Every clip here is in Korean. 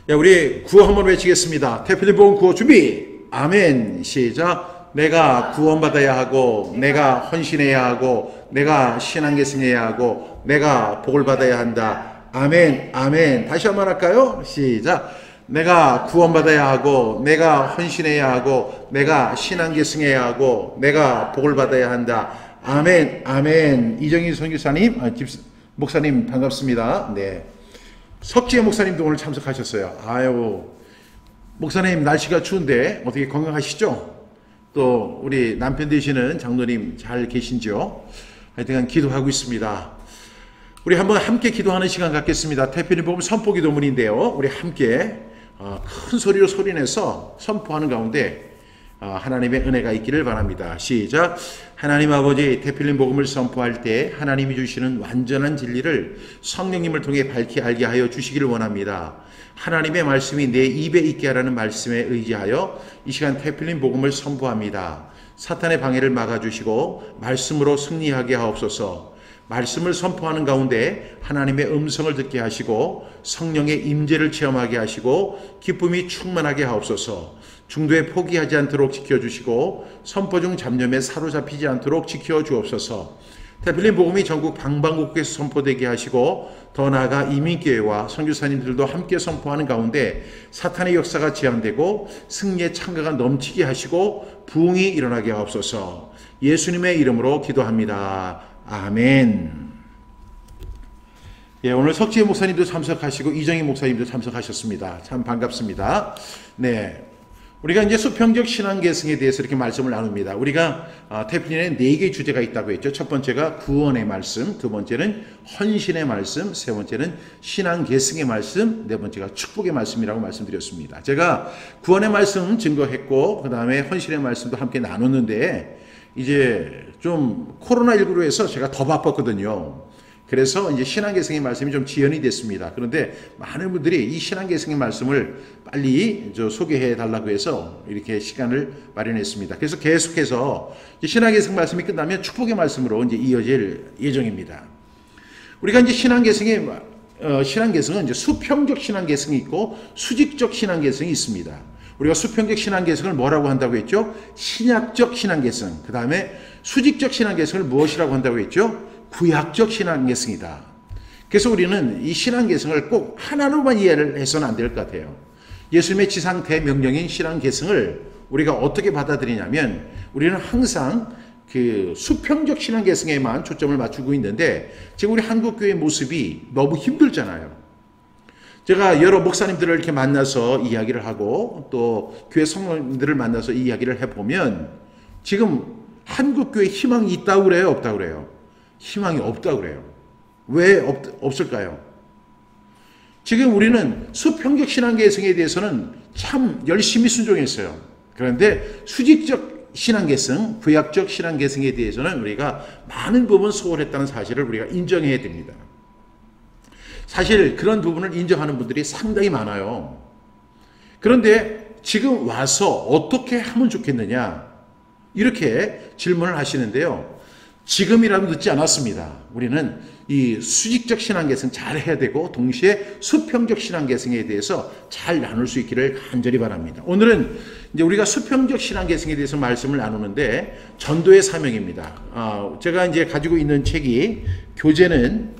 야, 우리 구호 한번 외치겠습니다. 대표님 복음 구호 준비. 아멘. 시작. 내가 구원받아야 하고, 내가 헌신해야 하고, 내가 신앙계승해야 하고, 내가 복을 받아야 한다. 아멘. 아멘. 다시 한번 할까요? 시작. 내가 구원받아야 하고, 내가 헌신해야 하고, 내가 신앙계승해야 하고, 내가 복을 받아야 한다. 아멘. 아멘. 이정인 선교사님, 목사님 반갑습니다. 네. 석지혜 목사님도 오늘 참석하셨어요. 아유, 목사님 날씨가 추운데 어떻게 건강하시죠? 또 우리 남편 되시는 장로님 잘 계신지요? 하여튼 기도하고 있습니다. 우리 한번 함께 기도하는 시간 갖겠습니다. 대표님 복음 선포 기도문인데요. 우리 함께 큰 소리로 소리내서 선포하는 가운데 하나님의 은혜가 있기를 바랍니다. 시작. 하나님 아버지, 대필린 복음을 선포할 때 하나님이 주시는 완전한 진리를 성령님을 통해 밝히 알게 하여 주시기를 원합니다. 하나님의 말씀이 내 입에 있게 하라는 말씀에 의지하여 이 시간 대필린 복음을 선포합니다. 사탄의 방해를 막아주시고 말씀으로 승리하게 하옵소서. 말씀을 선포하는 가운데 하나님의 음성을 듣게 하시고 성령의 임재를 체험하게 하시고 기쁨이 충만하게 하옵소서. 중도에 포기하지 않도록 지켜주시고 선포 중 잡념에 사로잡히지 않도록 지켜주옵소서. 대필린 복음이 전국 방방곡곡에서 선포되게 하시고 더 나아가 이민교회와 선교사님들도 함께 선포하는 가운데 사탄의 역사가 제한되고 승리의 창가가 넘치게 하시고 부흥이 일어나게 하옵소서. 예수님의 이름으로 기도합니다. 아멘. 예, 오늘 석지혜 목사님도 참석하시고 이정희 목사님도 참석하셨습니다. 참 반갑습니다. 네. 우리가 이제 수평적 신앙계승에 대해서 이렇게 말씀을 나눕니다. 우리가 태필린에 4개의 주제가 있다고 했죠. 첫 번째가 구원의 말씀, 두 번째는 헌신의 말씀, 세 번째는 신앙계승의 말씀, 네 번째가 축복의 말씀이라고 말씀드렸습니다. 제가 구원의 말씀 증거했고 그 다음에 헌신의 말씀도 함께 나눴는데 이제 좀 코로나19로 해서 제가 더 바빴거든요. 그래서 이제 신앙계승의 말씀이 좀 지연이 됐습니다. 그런데 많은 분들이 이 신앙계승의 말씀을 빨리 소개해 달라고 해서 이렇게 시간을 마련했습니다. 그래서 계속해서 신앙계승 말씀이 끝나면 축복의 말씀으로 이제 이어질 예정입니다. 우리가 이제 신앙계승은 이제 수평적 신앙계승이 있고 수직적 신앙계승이 있습니다. 우리가 수평적 신앙계승을 뭐라고 한다고 했죠? 신약적 신앙계승. 그 다음에 수직적 신앙계승을 무엇이라고 한다고 했죠? 구약적 신앙계승이다. 그래서 우리는 이 신앙계승을 꼭 하나로만 이해를 해서는 안 될 것 같아요. 예수님의 지상 대명령인 신앙계승을 우리가 어떻게 받아들이냐면 우리는 항상 그 수평적 신앙계승에만 초점을 맞추고 있는데 지금 우리 한국교회 모습이 너무 힘들잖아요. 제가 여러 목사님들을 이렇게 만나서 이야기를 하고 또 교회 성도님들을 만나서 이야기를 해보면 지금 한국교회에 희망이 있다고 그래요? 없다고 그래요? 희망이 없다고 그래요. 왜 없을까요? 지금 우리는 수평적 신앙계승에 대해서는 참 열심히 순종했어요. 그런데 수직적 신앙계승, 구약적 신앙계승에 대해서는 우리가 많은 부분 소홀했다는 사실을 우리가 인정해야 됩니다. 사실 그런 부분을 인정하는 분들이 상당히 많아요. 그런데 지금 와서 어떻게 하면 좋겠느냐 이렇게 질문을 하시는데요. 지금이라도 늦지 않았습니다. 우리는 이 수직적 신앙계승 잘 해야 되고 동시에 수평적 신앙계승에 대해서 잘 나눌 수 있기를 간절히 바랍니다. 오늘은 이제 우리가 수평적 신앙계승에 대해서 말씀을 나누는데 전도의 사명입니다. 제가 이제 가지고 있는 책이 교재는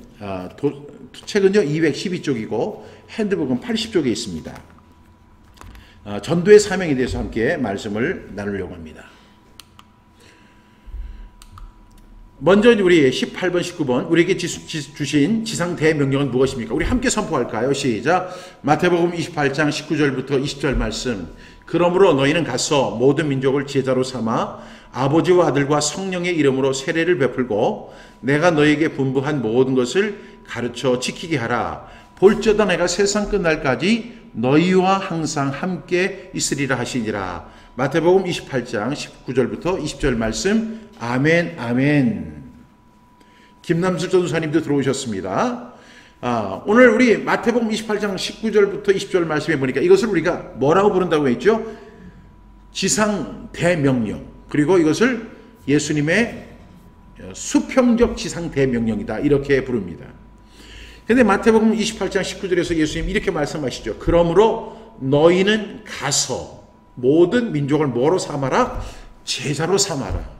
책은요 212쪽이고 핸드북은 80쪽에 있습니다. 전도의 사명에 대해서 함께 말씀을 나누려고 합니다. 먼저 우리 18번, 19번 우리에게 주신 지상 대명령은 무엇입니까? 우리 함께 선포할까요? 시작. 마태복음 28장 19절부터 20절 말씀. 그러므로 너희는 가서 모든 민족을 제자로 삼아 아버지와 아들과 성령의 이름으로 세례를 베풀고 내가 너희에게 분부한 모든 것을 가르쳐 지키게 하라. 볼지어다 내가 세상 끝날까지 너희와 항상 함께 있으리라 하시니라. 마태복음 28장 19절부터 20절 말씀. 아멘, 아멘. 김남수 전도사님도 들어오셨습니다. 오늘 우리 마태복음 28장 19절부터 20절 말씀에 보니까 이것을 우리가 뭐라고 부른다고 했죠? 지상 대명령. 그리고 이것을 예수님의 수평적 지상 대명령이다. 이렇게 부릅니다. 근데 마태복음 28장 19절에서 예수님 이렇게 말씀하시죠. 그러므로 너희는 가서 모든 민족을 뭐로 삼아라? 제자로 삼아라.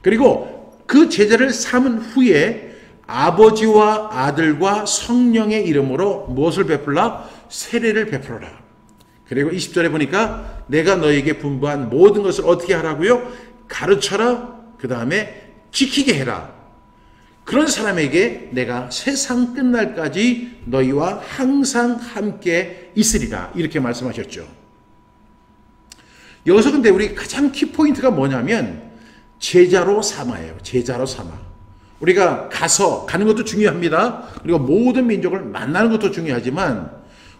그리고 그 제자를 삼은 후에 아버지와 아들과 성령의 이름으로 무엇을 베풀라? 세례를 베풀어라. 그리고 20절에 보니까 내가 너에게 분부한 모든 것을 어떻게 하라고요? 가르쳐라. 그 다음에 지키게 해라. 그런 사람에게 내가 세상 끝날까지 너희와 항상 함께 있으리라. 이렇게 말씀하셨죠. 여기서 근데 우리 가장 키포인트가 뭐냐면 제자로 삼아예요. 제자로 삼아. 우리가 가는 것도 중요합니다. 그리고 모든 민족을 만나는 것도 중요하지만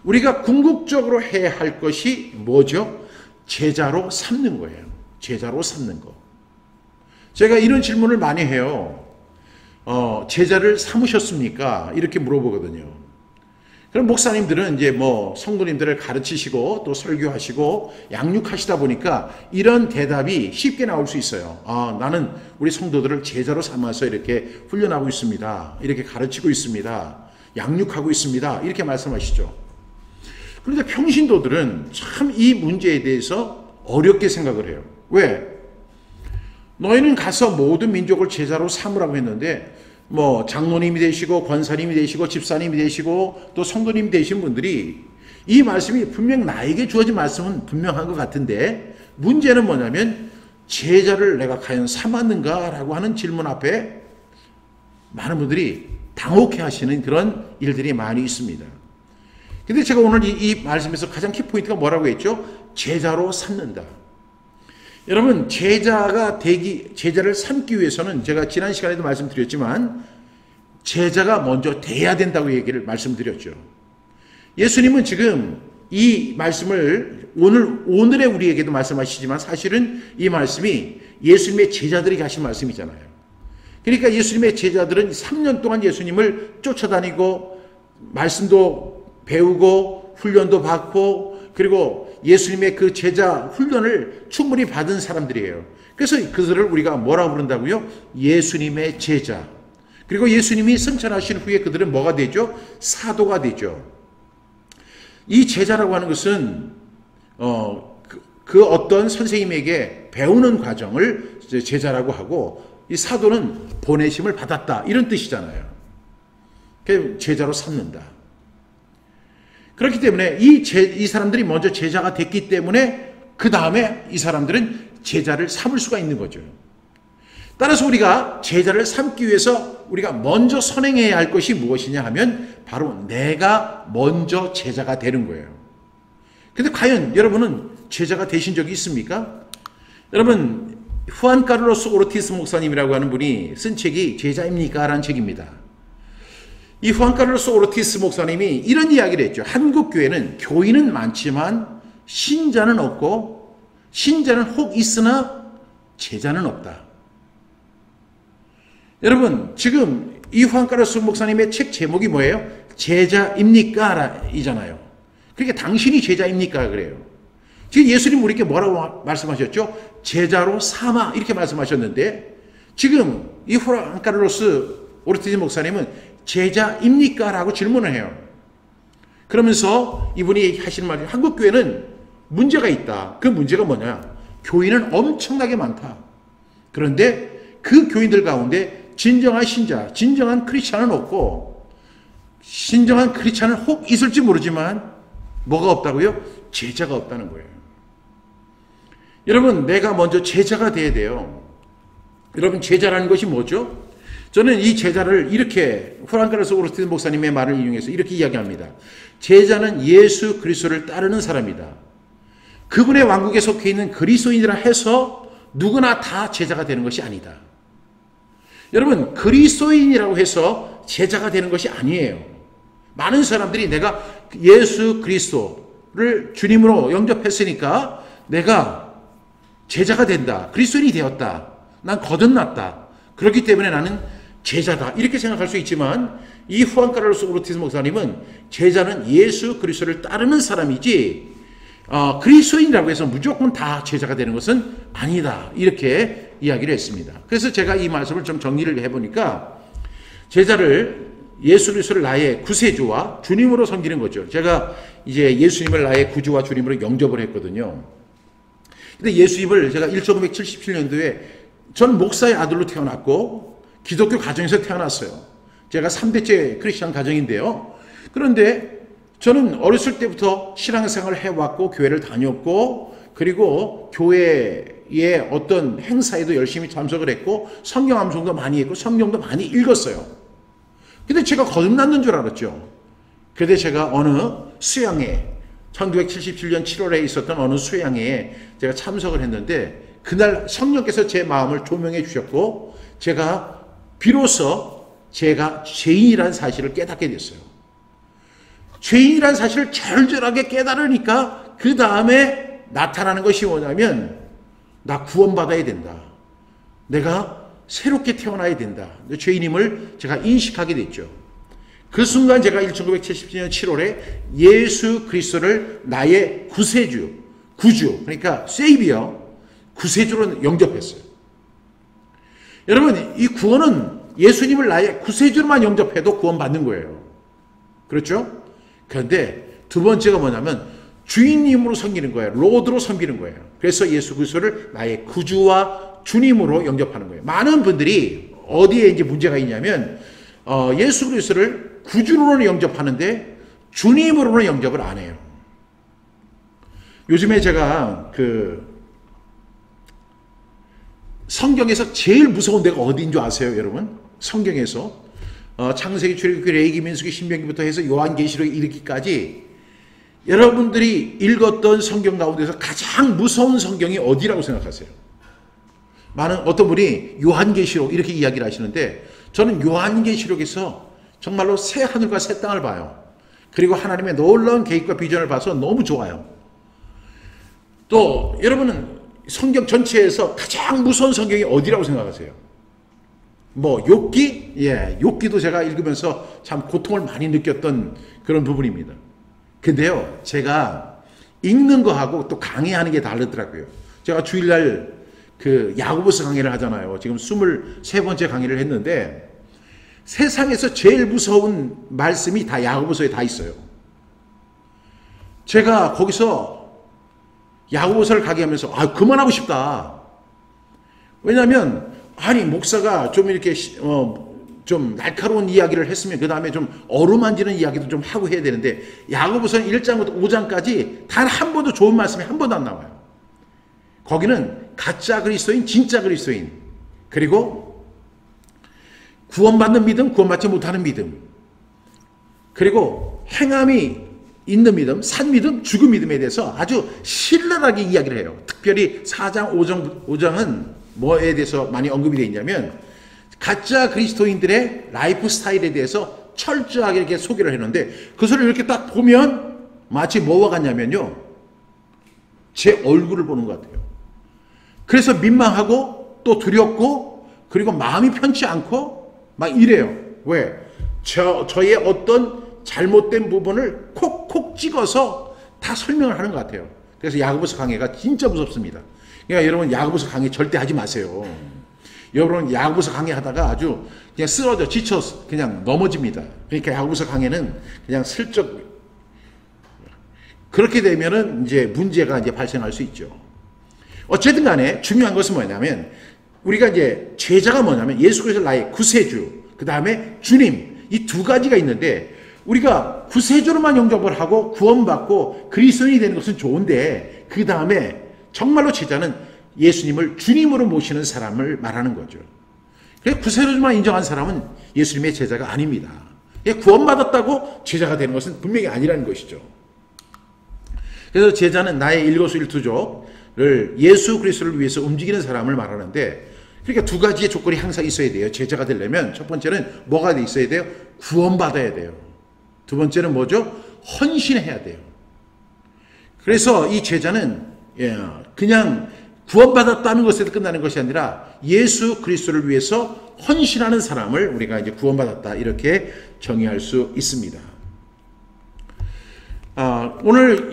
우리가 궁극적으로 해야 할 것이 뭐죠? 제자로 삼는 거예요. 제자로 삼는 거. 제가 이런 질문을 많이 해요. 제자를 삼으셨습니까? 이렇게 물어보거든요. 그럼 목사님들은 이제 성도님들을 가르치시고 또 설교하시고 양육하시다 보니까 이런 대답이 쉽게 나올 수 있어요. 나는 우리 성도들을 제자로 삼아서 이렇게 훈련하고 있습니다. 이렇게 가르치고 있습니다. 양육하고 있습니다. 이렇게 말씀하시죠. 그런데 평신도들은 참 이 문제에 대해서 어렵게 생각을 해요. 왜? 너희는 가서 모든 민족을 제자로 삼으라고 했는데 장로님이 되시고 권사님이 되시고 집사님이 되시고 또 성도님이 되신 분들이 이 말씀이 분명 나에게 주어진 말씀은 분명한 것 같은데 문제는 뭐냐면 제자를 내가 과연 삼았는가라고 하는 질문 앞에 많은 분들이 당혹해 하시는 그런 일들이 많이 있습니다. 근데 제가 오늘 이 말씀에서 가장 키포인트가 뭐라고 했죠? 제자로 삼는다. 여러분, 제자를 삼기 위해서는 제가 지난 시간에도 말씀드렸지만 제자가 먼저 돼야 된다고 얘기를 말씀드렸죠. 예수님은 지금 이 말씀을 오늘의 우리에게도 말씀하시지만 사실은 이 말씀이 예수님의 제자들에게 하신 말씀이잖아요. 그러니까 예수님의 제자들은 3년 동안 예수님을 쫓아다니고 말씀도 배우고 훈련도 받고 그리고 예수님의 그 제자 훈련을 충분히 받은 사람들이에요. 그래서 그들을 우리가 뭐라고 부른다고요? 예수님의 제자. 그리고 예수님이 승천하신 후에 그들은 뭐가 되죠? 사도가 되죠. 이 제자라고 하는 것은 그 어떤 선생님에게 배우는 과정을 제자라고 하고 이 사도는 보내심을 받았다 이런 뜻이잖아요. 제자로 삼는다. 그렇기 때문에 이 사람들이 먼저 제자가 됐기 때문에 그 다음에 이 사람들은 제자를 삼을 수가 있는 거죠. 따라서 우리가 제자를 삼기 위해서 우리가 먼저 선행해야 할 것이 무엇이냐 하면 바로 내가 먼저 제자가 되는 거예요. 근데 과연 여러분은 제자가 되신 적이 있습니까? 여러분, 후안 카를로스 오르티스 목사님이라고 하는 분이 쓴 책이 제자입니까? 라는 책입니다. 이 후안 카를로스 오르티스 목사님이 이런 이야기를 했죠. 한국 교회는 교인은 많지만 신자는 없고 신자는 혹 있으나 제자는 없다. 여러분, 지금 이 후안 카를로스 목사님의 책 제목이 뭐예요? 제자입니까? 이잖아요. 그러니까 당신이 제자입니까? 그래요. 지금 예수님 우리에게 뭐라고 말씀하셨죠? 제자로 삼아 이렇게 말씀하셨는데 지금 이 후안 카를로스 오르티스 목사님은 제자입니까? 라고 질문을 해요. 그러면서 이분이 하시는 말이 한국 교회는 문제가 있다. 그 문제가 뭐냐? 교인은 엄청나게 많다. 그런데 그 교인들 가운데 진정한 신자, 진정한 크리스찬은 없고 진정한 크리스찬은 혹 있을지 모르지만 뭐가 없다고요? 제자가 없다는 거예요. 여러분, 내가 먼저 제자가 돼야 돼요. 여러분, 제자라는 것이 뭐죠? 저는 이 제자를 이렇게 후안 카를로스 오르티스 목사님의 말을 인용해서 이렇게 이야기합니다. 제자는 예수 그리스도를 따르는 사람이다. 그분의 왕국에 속해 있는 그리스도인이라 해서 누구나 다 제자가 되는 것이 아니다. 여러분, 그리스도인이라고 해서 제자가 되는 것이 아니에요. 많은 사람들이 내가 예수 그리스도를 주님으로 영접했으니까 내가 제자가 된다. 그리스도인이 되었다. 난 거듭났다. 그렇기 때문에 나는 제자다. 이렇게 생각할 수 있지만 이 후안 카를로스 오르티스 목사님은 제자는 예수 그리스도를 따르는 사람이지 그리스도인이라고 해서 무조건 다 제자가 되는 것은 아니다. 이렇게 이야기를 했습니다. 그래서 제가 이 말씀을 좀 정리를 해보니까 제자를 예수 그리스도를 나의 구세주와 주님으로 섬기는 거죠. 제가 이제 예수님을 나의 구주와 주님으로 영접을 했거든요. 근데 예수님을 제가 1977년도에 전 목사의 아들로 태어났고 기독교 가정에서 태어났어요. 제가 3대째 크리스천 가정인데요. 그런데 저는 어렸을 때부터 신앙생활을 해왔고 교회를 다녔고 그리고 교회의 어떤 행사에도 열심히 참석을 했고 성경 암송도 많이 했고 성경도 많이 읽었어요. 근데 제가 거듭났는 줄 알았죠. 그런데 제가 어느 수양회 1977년 7월에 있었던 어느 수양회에 제가 참석을 했는데 그날 성령께서 제 마음을 조명해 주셨고 제가 비로소 제가 죄인이라는 사실을 깨닫게 됐어요. 죄인이라는 사실을 절절하게 깨달으니까 그 다음에 나타나는 것이 뭐냐면 나 구원받아야 된다. 내가 새롭게 태어나야 된다. 죄인임을 제가 인식하게 됐죠. 그 순간 제가 1977년 7월에 예수 그리스도를 나의 구세주, 구주, 그러니까 세이비어, 구세주로 영접했어요. 여러분, 이 구원은 예수님을 나의 구세주로만 영접해도 구원받는 거예요. 그렇죠? 그런데 두 번째가 뭐냐면 주인님으로 섬기는 거예요. 로드로 섬기는 거예요. 그래서 예수 그리스도를 나의 구주와 주님으로 영접하는 거예요. 많은 분들이 어디에 이제 문제가 있냐면 예수 그리스도를 구주로는 영접하는데 주님으로는 영접을 안 해요. 요즘에 제가 성경에서 제일 무서운 데가 어디인 줄 아세요, 여러분? 성경에서 창세기, 출애굽기, 레위기, 민수기, 신명기부터 해서 요한계시록에 이르기까지 여러분들이 읽었던 성경 가운데서 가장 무서운 성경이 어디라고 생각하세요? 어떤 분이 요한계시록 이렇게 이야기를 하시는데 저는 요한계시록에서 정말로 새 하늘과 새 땅을 봐요. 그리고 하나님의 놀라운 계획과 비전을 봐서 너무 좋아요. 또 여러분은 성경 전체에서 가장 무서운 성경이 어디라고 생각하세요? 욥기? 예, 욥기도 제가 읽으면서 참 고통을 많이 느꼈던 그런 부분입니다. 근데요, 제가 읽는 거하고 또 강의하는 게 다르더라고요. 제가 주일날 야고보서 강의를 하잖아요. 지금 23번째 강의를 했는데 세상에서 제일 무서운 말씀이 다 야고보서에 다 있어요. 제가 거기서 야고보서를 강의하면서 그만하고 싶다. 왜냐하면 목사가 좀 이렇게 좀 날카로운 이야기를 했으면 그 다음에 좀 어루만지는 이야기도 좀 하고 해야 되는데 야고보서는 1장부터 5장까지 단 한 번도 좋은 말씀이 한 번도 안 나와요. 거기는 가짜 그리스도인, 진짜 그리스도인, 그리고 구원받는 믿음, 구원받지 못하는 믿음, 그리고 행함이 있는 믿음, 산 믿음, 죽은 믿음에 대해서 아주 신랄하게 이야기를 해요. 특별히 4장, 5장은 뭐에 대해서 많이 언급이 되어 있냐면 가짜 그리스도인들의 라이프 스타일에 대해서 철저하게 이렇게 소개를 했는데 그것을 이렇게 딱 보면 마치 뭐와 같냐면요, 제 얼굴을 보는 것 같아요. 그래서 민망하고 또 두렵고 그리고 마음이 편치 않고 막 이래요. 왜? 저의 어떤 잘못된 부분을 콕콕 찍어서 다 설명을 하는 것 같아요. 그래서 야고보서 강의가 진짜 무섭습니다. 그러니까 여러분 야고보서 강의 절대 하지 마세요. 여러분 야고보서 강의하다가 아주 그냥 쓰러져 지쳐 그냥 넘어집니다. 그러니까 야고보서 강의는 그냥 슬쩍 그렇게 되면은 이제 문제가 이제 발생할 수 있죠. 어쨌든 간에 중요한 것은 뭐냐면 우리가 이제 제자가 뭐냐면 예수 그리스도 나의 구세주, 그 다음에 주님, 이 두 가지가 있는데 우리가 구세주로만 영접을 하고 구원받고 그리스도인이 되는 것은 좋은데 그 다음에 정말로 제자는 예수님을 주님으로 모시는 사람을 말하는 거죠. 그래서 구세주만 인정한 사람은 예수님의 제자가 아닙니다. 구원받았다고 제자가 되는 것은 분명히 아니라는 것이죠. 그래서 제자는 나의 일거수일투족을 예수 그리스도를 위해서 움직이는 사람을 말하는데 그러니까 두 가지의 조건이 항상 있어야 돼요. 제자가 되려면 첫 번째는 뭐가 있어야 돼요? 구원받아야 돼요. 두 번째는 뭐죠? 헌신해야 돼요. 그래서 이 제자는 그냥 구원받았다는 것에서 끝나는 것이 아니라 예수 그리스도를 위해서 헌신하는 사람을 우리가 이제 구원받았다 이렇게 정의할 수 있습니다. 오늘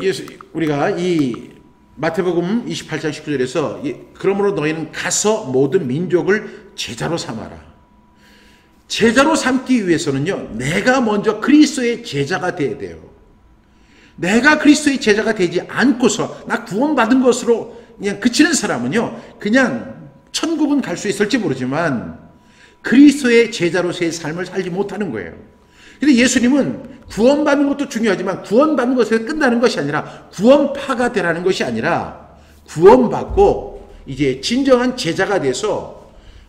우리가 이 마태복음 28장 19절에서 그러므로 너희는 가서 모든 민족을 제자로 삼아라. 제자로 삼기 위해서는요, 내가 먼저 그리스도의 제자가 돼야 돼요. 내가 그리스도의 제자가 되지 않고서 나 구원받은 것으로 그냥 그치는 사람은요, 그냥 천국은 갈 수 있을지 모르지만 그리스도의 제자로서의 삶을 살지 못하는 거예요. 근데 예수님은 구원받는 것도 중요하지만 구원받는 것에서 끝나는 것이 아니라 구원파가 되라는 것이 아니라 구원받고 이제 진정한 제자가 돼서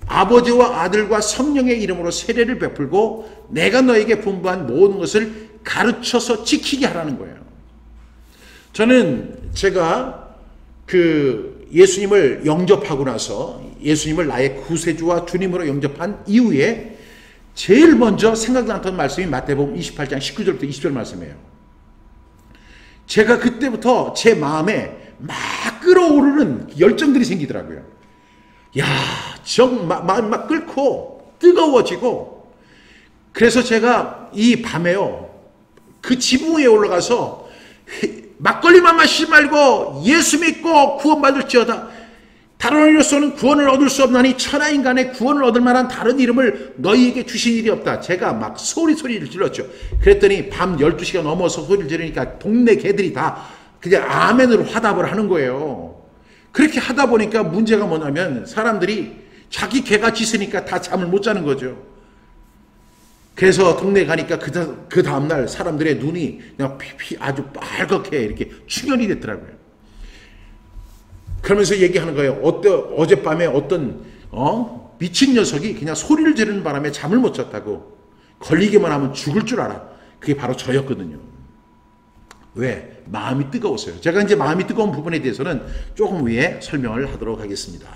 아버지와 아들과 성령의 이름으로 세례를 베풀고 내가 너에게 분부한 모든 것을 가르쳐서 지키게 하라는 거예요. 저는 제가 예수님을 영접하고 나서 예수님을 나의 구세주와 주님으로 영접한 이후에 제일 먼저 생각났던 말씀이 마태복음 28장 19절부터 20절 말씀이에요. 제가 그때부터 제 마음에 막 끓어오르는 열정들이 생기더라고요. 야, 마음이 막 끓고 뜨거워지고, 그래서 제가 이 밤에요, 그 지붕 위에 올라가서 막걸리만 마시지 말고 예수 믿고 구원받을지어다. 다른 이로서는 구원을 얻을 수 없나니 천하인간의 구원을 얻을 만한 다른 이름을 너희에게 주신 일이 없다. 제가 막 소리를 질렀죠. 그랬더니 밤 12시가 넘어서 소리를 지르니까 동네 개들이 다 그냥 아멘으로 화답을 하는 거예요. 그렇게 하다 보니까 문제가 뭐냐면 사람들이 자기 개가 짖으니까 다 잠을 못 자는 거죠. 그래서 동네 가니까 그 다음날 사람들의 눈이 그냥 아주 빨갛게 이렇게 충혈이 됐더라고요. 그러면서 얘기하는 거예요. 어젯밤에 어떤 미친 녀석이 그냥 소리를 지르는 바람에 잠을 못 잤다고. 걸리기만 하면 죽을 줄 알아. 그게 바로 저였거든요. 왜? 마음이 뜨거웠어요. 제가 이제 마음이 뜨거운 부분에 대해서는 조금 후에 설명을 하도록 하겠습니다.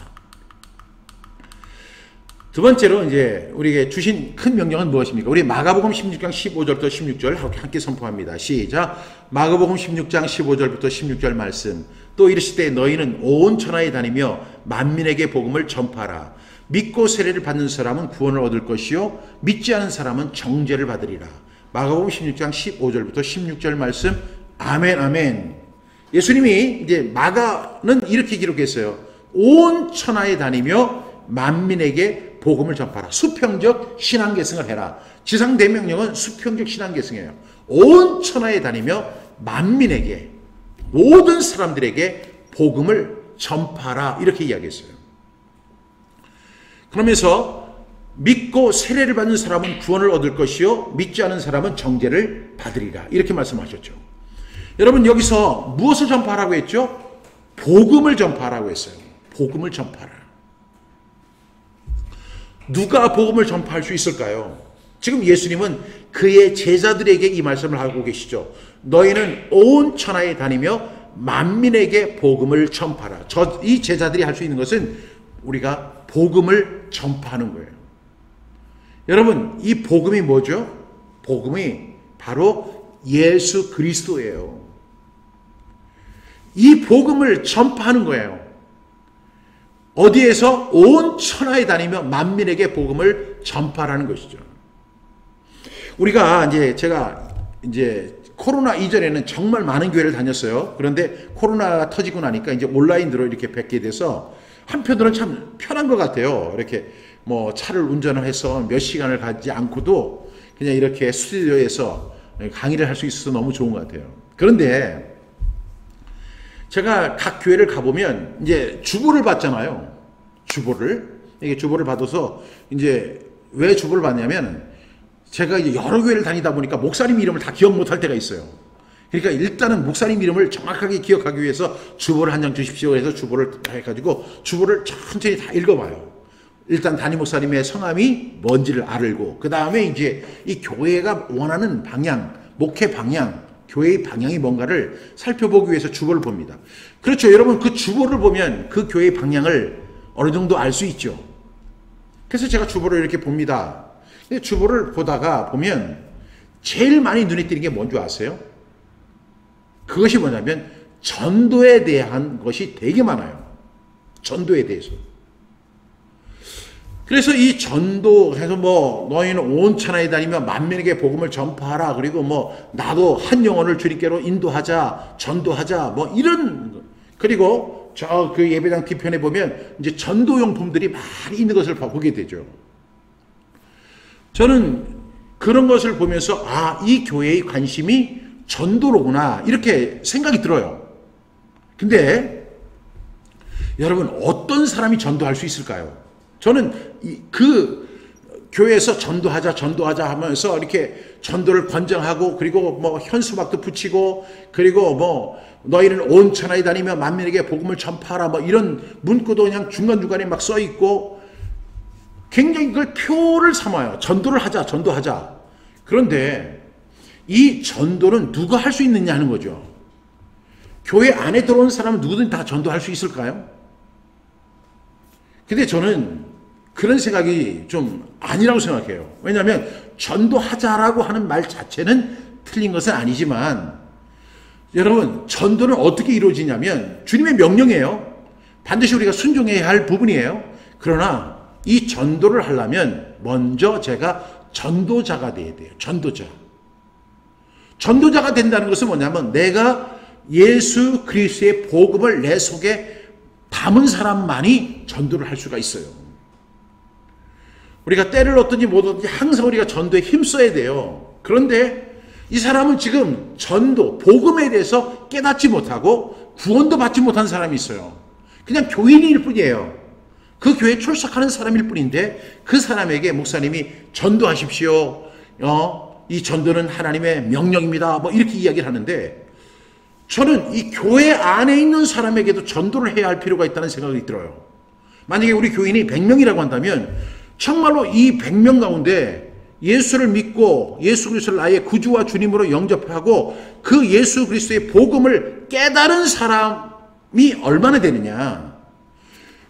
두 번째로 이제 우리에게 주신 큰 명령은 무엇입니까? 우리 마가복음 16장 15절부터 16절 함께 선포합니다. 시작. 마가복음 16장 15절부터 16절 말씀. 또 이르시되 너희는 온 천하에 다니며 만민에게 복음을 전파하라. 믿고 세례를 받는 사람은 구원을 얻을 것이요 믿지 않은 사람은 정죄를 받으리라. 마가복음 16장 15절부터 16절 말씀. 아멘 아멘. 예수님이 이제 마가는 이렇게 기록했어요. 온 천하에 다니며 만민에게 복음을 전파하라. 수평적 신앙계승을 해라. 지상 대명령은 수평적 신앙계승이에요. 온 천하에 다니며 만민에게, 모든 사람들에게 복음을 전파하라. 이렇게 이야기했어요. 그러면서 믿고 세례를 받는 사람은 구원을 얻을 것이요 믿지 않은 사람은 정죄를 받으리라. 이렇게 말씀하셨죠. 여러분, 여기서 무엇을 전파하라고 했죠? 복음을 전파하라고 했어요. 복음을 전파하라. 누가 복음을 전파할 수 있을까요? 지금 예수님은 그의 제자들에게 이 말씀을 하고 계시죠. 너희는 온 천하에 다니며 만민에게 복음을 전파하라. 이 제자들이 할 수 있는 것은 우리가 복음을 전파하는 거예요. 여러분, 이 복음이 뭐죠? 복음이 바로 예수 그리스도예요. 이 복음을 전파하는 거예요. 어디에서? 온 천하에 다니며 만민에게 복음을 전파하는 것이죠. 우리가 제가 코로나 이전에는 정말 많은 교회를 다녔어요. 그런데 코로나가 터지고 나니까 이제 온라인으로 이렇게 뵙게 돼서 한편으로는 참 편한 것 같아요. 이렇게 뭐 차를 운전을 해서 몇 시간을 가지 않고도 그냥 이렇게 스튜디오에서 강의를 할 수 있어서 너무 좋은 것 같아요. 그런데 제가 각 교회를 가보면 이제 주보를 받잖아요. 이게 주보를 받아서 이제 왜 주보를 받냐면 제가 이제 여러 교회를 다니다 보니까 목사님 이름을 다 기억 못할 때가 있어요. 그러니까 일단은 목사님 이름을 정확하게 기억하기 위해서 주보를 한 장 주십시오 해서 주보를 해가지고 주보를 천천히 다 읽어봐요. 일단 담임 목사님의 성함이 뭔지를 알고, 그 다음에 이제 이 교회가 원하는 방향, 목회 방향, 교회의 방향이 뭔가를 살펴보기 위해서 주보를 봅니다. 그렇죠. 여러분, 그 주보를 보면 그 교회의 방향을 어느 정도 알 수 있죠. 그래서 제가 주보를 이렇게 봅니다. 주보를 보다가 보면 제일 많이 눈에 띄는 게 뭔지 아세요? 그것이 뭐냐면 전도에 대한 것이 되게 많아요. 전도에 대해서. 그래서 이 전도해서 뭐 너희는 온 천하에 다니며 만민에게 복음을 전파하라. 그리고 뭐 나도 한 영혼을 주님께로 인도하자, 전도하자, 뭐 이런. 그리고 저 그 예배당 뒤편에 보면 이제 전도용품들이 많이 있는 것을 보게 되죠. 저는 그런 것을 보면서 이 교회의 관심이 전도로구나 이렇게 생각이 들어요. 근데 여러분 어떤 사람이 전도할 수 있을까요? 저는 그 교회에서 전도하자 하면서 이렇게 전도를 권장하고 그리고 뭐 현수막도 붙이고 그리고 뭐 너희는 온 천하에 다니며 만민에게 복음을 전파하라 뭐 이런 문구도 그냥 중간중간에 막 써 있고 굉장히 그걸 표를 삼아요. 전도하자. 그런데 이 전도는 누가 할 수 있느냐 하는 거죠. 교회 안에 들어온 사람은 누구든 다 전도할 수 있을까요? 근데 저는 그런 생각이 좀 아니라고 생각해요. 왜냐하면 전도하자라고 하는 말 자체는 틀린 것은 아니지만 여러분 전도는 어떻게 이루어지냐면 주님의 명령이에요. 반드시 우리가 순종해야 할 부분이에요. 그러나 이 전도를 하려면 먼저 제가 전도자가 돼야 돼요. 전도자가 된다는 것은 뭐냐면 내가 예수 그리스도의 복음을 내 속에 담은 사람만이 전도를 할 수가 있어요. 우리가 때를 얻든지 못 얻든지 항상 우리가 전도에 힘써야 돼요. 그런데 이 사람은 지금 전도, 복음에 대해서 깨닫지 못하고 구원도 받지 못한 사람이 있어요. 그냥 교인일 뿐이에요. 그 교회에 출석하는 사람일 뿐인데 그 사람에게 목사님이 전도하십시오. 이 전도는 하나님의 명령입니다. 뭐 이렇게 이야기를 하는데 저는 이 교회 안에 있는 사람에게도 전도를 해야 할 필요가 있다는 생각이 들어요. 만약에 우리 교인이 100명이라고 한다면 정말로 이 100명 가운데 예수를 믿고 예수 그리스도를 나의 구주와 주님으로 영접하고 그 예수 그리스도의 복음을 깨달은 사람이 얼마나 되느냐.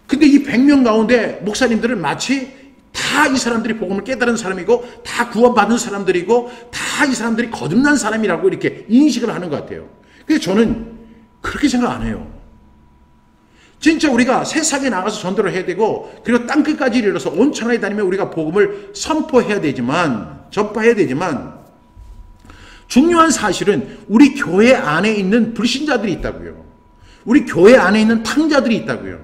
근데 이 100명 가운데 목사님들은 마치 다 이 사람들이 복음을 깨달은 사람이고 다 구원받은 사람들이고 다 이 사람들이 거듭난 사람이라고 이렇게 인식을 하는 것 같아요. 근데 저는 그렇게 생각 안 해요. 진짜 우리가 세상에 나가서 전도를 해야 되고 그리고 땅끝까지 이르러서 온 천하에 다니며 우리가 복음을 선포해야 되지만 전파해야 되지만 중요한 사실은 우리 교회 안에 있는 불신자들이 있다고요. 우리 교회 안에 있는 탕자들이 있다고요.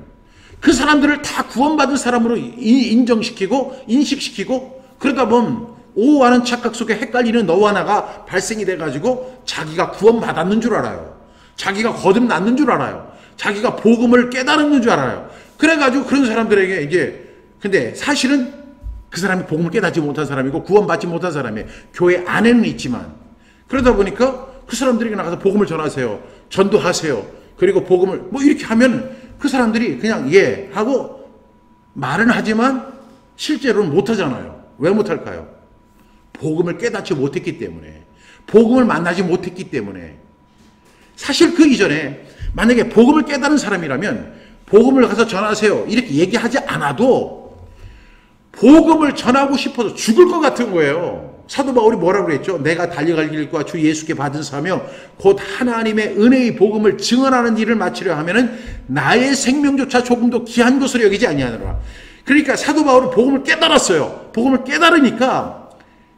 그 사람들을 다 구원받은 사람으로 인정시키고 인식시키고 그러다 보면 오하는 착각 속에 헷갈리는 너와 나가 발생이 돼가지고 자기가 구원받았는 줄 알아요. 자기가 거듭났는 줄 알아요. 자기가 복음을 깨달았는 줄 알아요. 그래가지고 그런 사람들에게 이제 근데 사실은 그 사람이 복음을 깨닫지 못한 사람이고 구원받지 못한 사람이 교회 안에는 있지만 그러다 보니까 그 사람들에게 나가서 복음을 전하세요. 전도하세요. 그리고 복음을 뭐 이렇게 하면 그 사람들이 그냥 예 하고 말은 하지만 실제로는 못하잖아요. 왜 못할까요? 복음을 깨닫지 못했기 때문에 복음을 만나지 못했기 때문에 사실 그 이전에 만약에 복음을 깨달은 사람이라면 복음을 가서 전하세요 이렇게 얘기하지 않아도 복음을 전하고 싶어서 죽을 것 같은 거예요. 사도 바울이 뭐라고 그랬죠? 내가 달려갈 길과 주 예수께 받은 사며 곧 하나님의 은혜의 복음을 증언하는 일을 마치려 하면은 나의 생명조차 조금도 귀한 것으로 여기지 아니하노라. 그러니까 사도 바울은 복음을 깨달았어요. 복음을 깨달으니까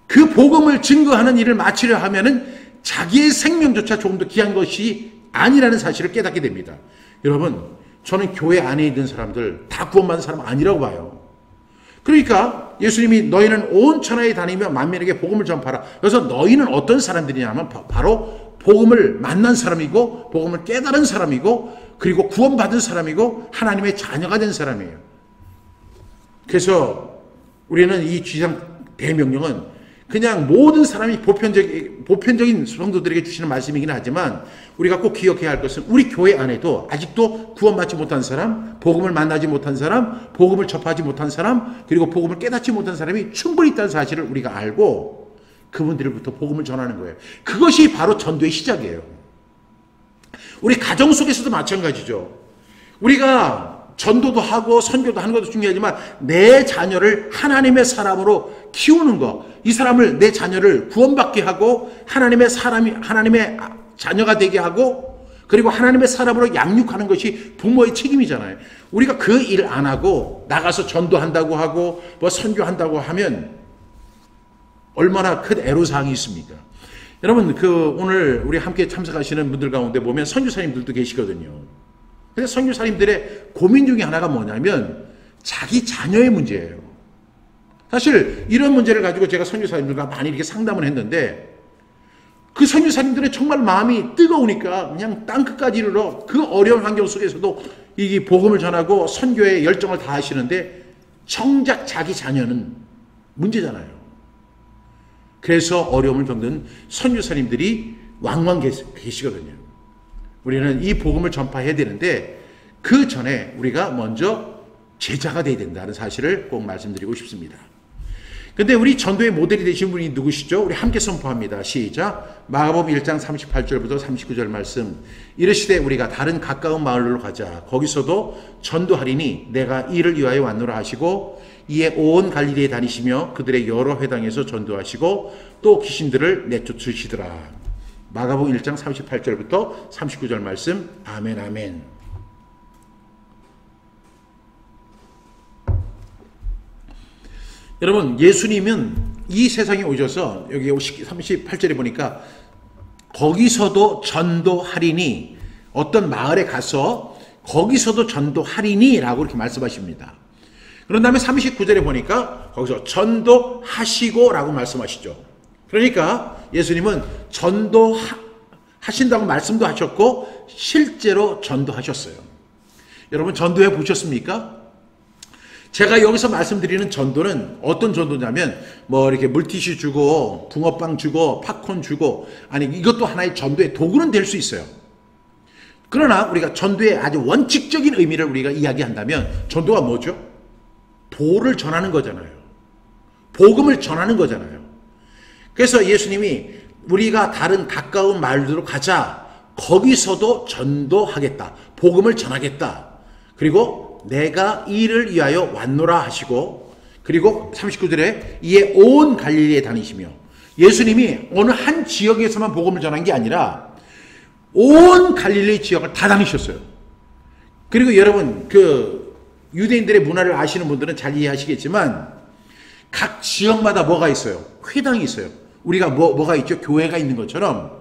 그 복음을 증거하는 일을 마치려 하면은 자기의 생명조차 조금도 귀한 것이 아니라는 사실을 깨닫게 됩니다. 여러분, 저는 교회 안에 있는 사람들 다 구원받은 사람 아니라고 봐요. 그러니까 예수님이 너희는 온 천하에 다니며 만민에게 복음을 전파하라. 그래서 너희는 어떤 사람들이냐면 바로 복음을 만난 사람이고 복음을 깨달은 사람이고 그리고 구원받은 사람이고 하나님의 자녀가 된 사람이에요. 그래서 우리는 이 지상 대명령은 그냥 모든 사람이 보편적인 성도들에게 주시는 말씀이긴 하지만 우리가 꼭 기억해야 할 것은 우리 교회 안에도 아직도 구원받지 못한 사람, 복음을 만나지 못한 사람, 복음을 접하지 못한 사람, 그리고 복음을 깨닫지 못한 사람이 충분히 있다는 사실을 우리가 알고 그분들부터 복음을 전하는 거예요. 그것이 바로 전도의 시작이에요. 우리 가정 속에서도 마찬가지죠. 우리가 전도도 하고 선교도 하는 것도 중요하지만 내 자녀를 하나님의 사람으로 키우는 것, 이 사람을 내 자녀를 구원받게 하고 하나님의 자녀가 되게 하고 그리고 하나님의 사람으로 양육하는 것이 부모의 책임이잖아요. 우리가 그 일 안 하고 나가서 전도한다고 하고 뭐 선교한다고 하면 얼마나 큰 애로사항이 있습니까? 여러분 오늘 우리 함께 참석하시는 분들 가운데 보면 선교사님들도 계시거든요. 그래서 선교사님들의 고민 중에 하나가 뭐냐면 자기 자녀의 문제예요. 사실 이런 문제를 가지고 제가 선교사님들과 많이 이렇게 상담을 했는데 그 선교사님들의 정말 마음이 뜨거우니까 그냥 땅끝까지 이르러 그 어려운 환경 속에서도 이 복음을 전하고 선교에 열정을 다하시는데 정작 자기 자녀는 문제잖아요. 그래서 어려움을 겪는 선교사님들이 왕왕 계시거든요. 우리는 이 복음을 전파해야 되는데 그 전에 우리가 먼저 제자가 돼야 된다는 사실을 꼭 말씀드리고 싶습니다. 근데 우리 전도의 모델이 되신 분이 누구시죠? 우리 함께 선포합니다. 시작. 마가복음 1장 38절부터 39절 말씀. 이르시되 우리가 다른 가까운 마을로 가자. 거기서도 전도하리니 내가 이를 위하여 왔노라 하시고 이에 온 갈릴리에 다니시며 그들의 여러 회당에서 전도하시고 또 귀신들을 내쫓으시더라. 마가복음 1장 38절부터 39절 말씀. 아멘 아멘. 여러분, 예수님은 이 세상에 오셔서 여기 38절에 보니까 거기서도 전도하리니, 어떤 마을에 가서 거기서도 전도하리니 라고 이렇게 말씀하십니다. 그런 다음에 39절에 보니까 거기서 전도하시고 라고 말씀하시죠. 그러니까 예수님은 전도하신다고 말씀도 하셨고 실제로 전도하셨어요. 여러분, 전도해 보셨습니까? 제가 여기서 말씀드리는 전도는 어떤 전도냐면 뭐 이렇게 물티슈 주고 붕어빵 주고 팝콘 주고, 아니 이것도 하나의 전도의 도구는 될 수 있어요. 그러나 우리가 전도의 아주 원칙적인 의미를 우리가 이야기한다면 전도가 뭐죠? 도를 전하는 거잖아요. 복음을 전하는 거잖아요. 그래서 예수님이 우리가 다른 가까운 마을로 가자. 거기서도 전도하겠다. 복음을 전하겠다. 그리고 내가 이를 위하여 왔노라 하시고, 그리고 39절에 이에 온 갈릴리에 다니시며, 예수님이 어느 한 지역에서만 복음을 전한 게 아니라 온 갈릴리 지역을 다 다니셨어요. 그리고 여러분, 그 유대인들의 문화를 아시는 분들은 잘 이해하시겠지만 각 지역마다 뭐가 있어요? 회당이 있어요. 우리가 뭐가 있죠? 교회가 있는 것처럼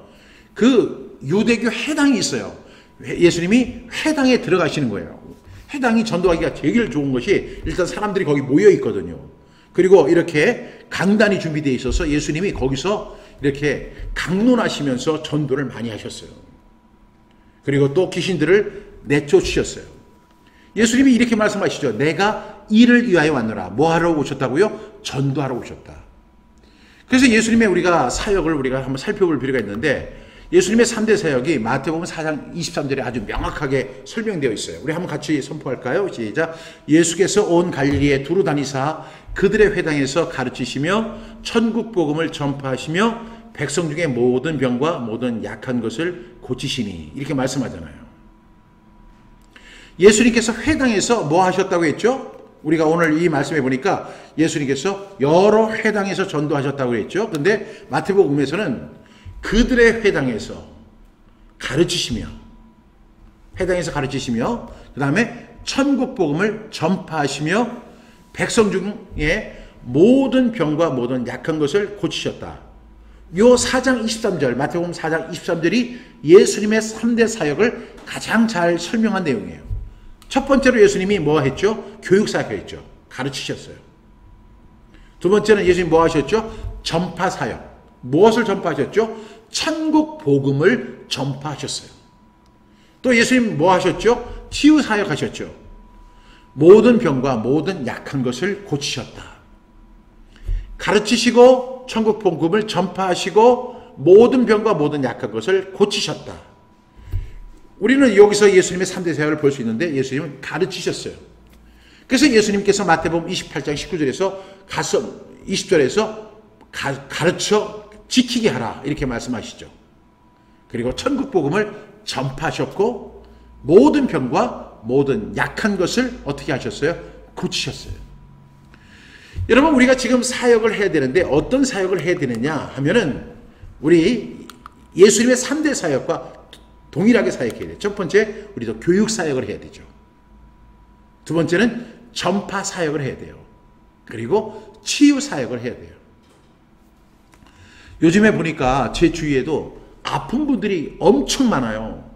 그 유대교 회당이 있어요. 예수님이 회당에 들어가시는 거예요. 회당이 전도하기가 되게 좋은 것이 일단 사람들이 거기 모여 있거든요. 그리고 이렇게 강단이 준비되어 있어서 예수님이 거기서 이렇게 강론하시면서 전도를 많이 하셨어요. 그리고 또 귀신들을 내쫓으셨어요. 예수님이 이렇게 말씀하시죠. 내가 이를 위하여 왔노라. 뭐 하러 오셨다고요? 전도하러 오셨다. 그래서 예수님의 우리가 사역을 우리가 한번 살펴볼 필요가 있는데, 예수님의 3대 사역이 마태복음 4장 23절에 아주 명확하게 설명되어 있어요. 우리 한번 같이 선포할까요? 시작. 예수께서 온 갈릴리에 두루 다니사 그들의 회당에서 가르치시며 천국 복음을 전파하시며 백성 중에 모든 병과 모든 약한 것을 고치시니, 이렇게 말씀하잖아요. 예수님께서 회당에서 뭐 하셨다고 했죠? 우리가 오늘 이 말씀해 보니까 예수님께서 여러 회당에서 전도하셨다고 했죠. 근데 마태복음에서는 그들의 회당에서 가르치시며, 그 다음에 천국 복음을 전파하시며 백성 중에 모든 병과 모든 약한 것을 고치셨다. 요 4장 23절, 마태복음 4장 23절이 예수님의 3대 사역을 가장 잘 설명한 내용이에요. 첫 번째로 예수님이 뭐 했죠? 교육 사역을 했죠. 가르치셨어요. 두 번째는 예수님이 뭐 하셨죠? 전파 사역. 무엇을 전파하셨죠? 천국 복음을 전파하셨어요. 또 예수님 뭐 하셨죠? 치유 사역 하셨죠. 모든 병과 모든 약한 것을 고치셨다. 가르치시고 천국 복음을 전파하시고 모든 병과 모든 약한 것을 고치셨다. 우리는 여기서 예수님의 3대 사역을 볼 수 있는데 예수님은 가르치셨어요. 그래서 예수님께서 마태복음 28장 19절에서 가서 20절에서 가르쳐 지키게 하라, 이렇게 말씀하시죠. 그리고 천국 복음을 전파하셨고 모든 병과 모든 약한 것을 어떻게 하셨어요? 고치셨어요. 여러분, 우리가 지금 사역을 해야 되는데 어떤 사역을 해야 되느냐 하면은 우리 예수님의 3대 사역과 동일하게 사역해야 돼요. 첫 번째, 우리도 교육 사역을 해야 되죠. 두 번째는 전파 사역을 해야 돼요. 그리고 치유 사역을 해야 돼요. 요즘에 보니까 제 주위에도 아픈 분들이 엄청 많아요.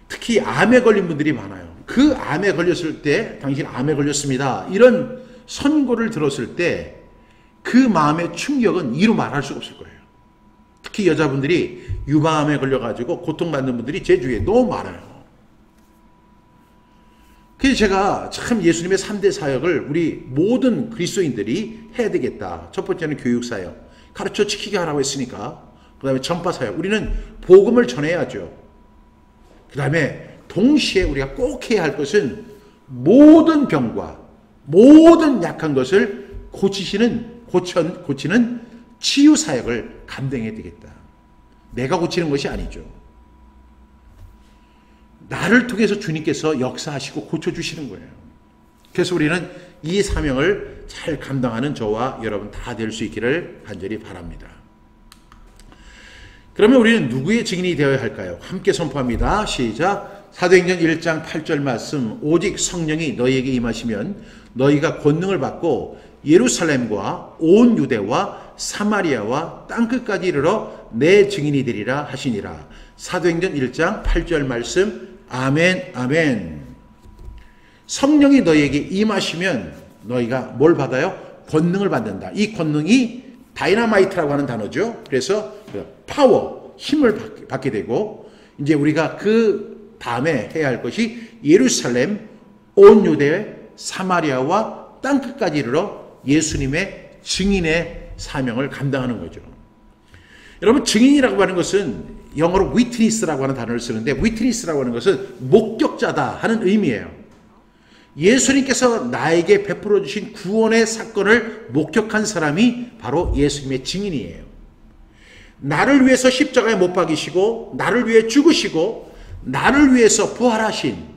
특히 암에 걸린 분들이 많아요. 그 암에 걸렸을 때 당신 암에 걸렸습니다, 이런 선고를 들었을 때 그 마음의 충격은 이루 말할 수가 없을 거예요. 특히 여자분들이 유방암에 걸려가지고 고통받는 분들이 제 주위에 너무 많아요. 그래서 제가 참 예수님의 3대 사역을 우리 모든 그리스도인들이 해야 되겠다. 첫 번째는 교육사역. 가르쳐 지키게 하라고 했으니까. 그 다음에 전파사역. 우리는 복음을 전해야죠. 그 다음에 동시에 우리가 꼭 해야 할 것은 모든 병과 모든 약한 것을 고치는 치유사역을 감당해야 되겠다. 내가 고치는 것이 아니죠. 나를 통해서 주님께서 역사하시고 고쳐주시는 거예요. 그래서 우리는 이 사명을 잘 감당하는 저와 여러분 다 될 수 있기를 간절히 바랍니다. 그러면 우리는 누구의 증인이 되어야 할까요? 함께 선포합니다. 시작. 사도행전 1장 8절 말씀. 오직 성령이 너희에게 임하시면 너희가 권능을 받고 예루살렘과 온 유대와 사마리아와 땅끝까지 이르러 내 증인이 되리라 하시니라. 사도행전 1장 8절 말씀. 아멘, 아멘. 성령이 너희에게 임하시면 너희가 뭘 받아요? 권능을 받는다. 이 권능이 다이너마이트라고 하는 단어죠. 그래서 파워, 힘을 받게 되고, 이제 우리가 그 다음에 해야 할 것이 예루살렘, 온 유대, 사마리아와 땅끝까지 이르러 예수님의 증인의 사명을 감당하는 거죠. 여러분, 증인이라고 하는 것은 영어로 witness라고 하는 단어를 쓰는데, witness라고 하는 것은 목격자다 하는 의미예요. 예수님께서 나에게 베풀어 주신 구원의 사건을 목격한 사람이 바로 예수님의 증인이에요. 나를 위해서 십자가에 못 박이시고 나를 위해 죽으시고 나를 위해서 부활하신,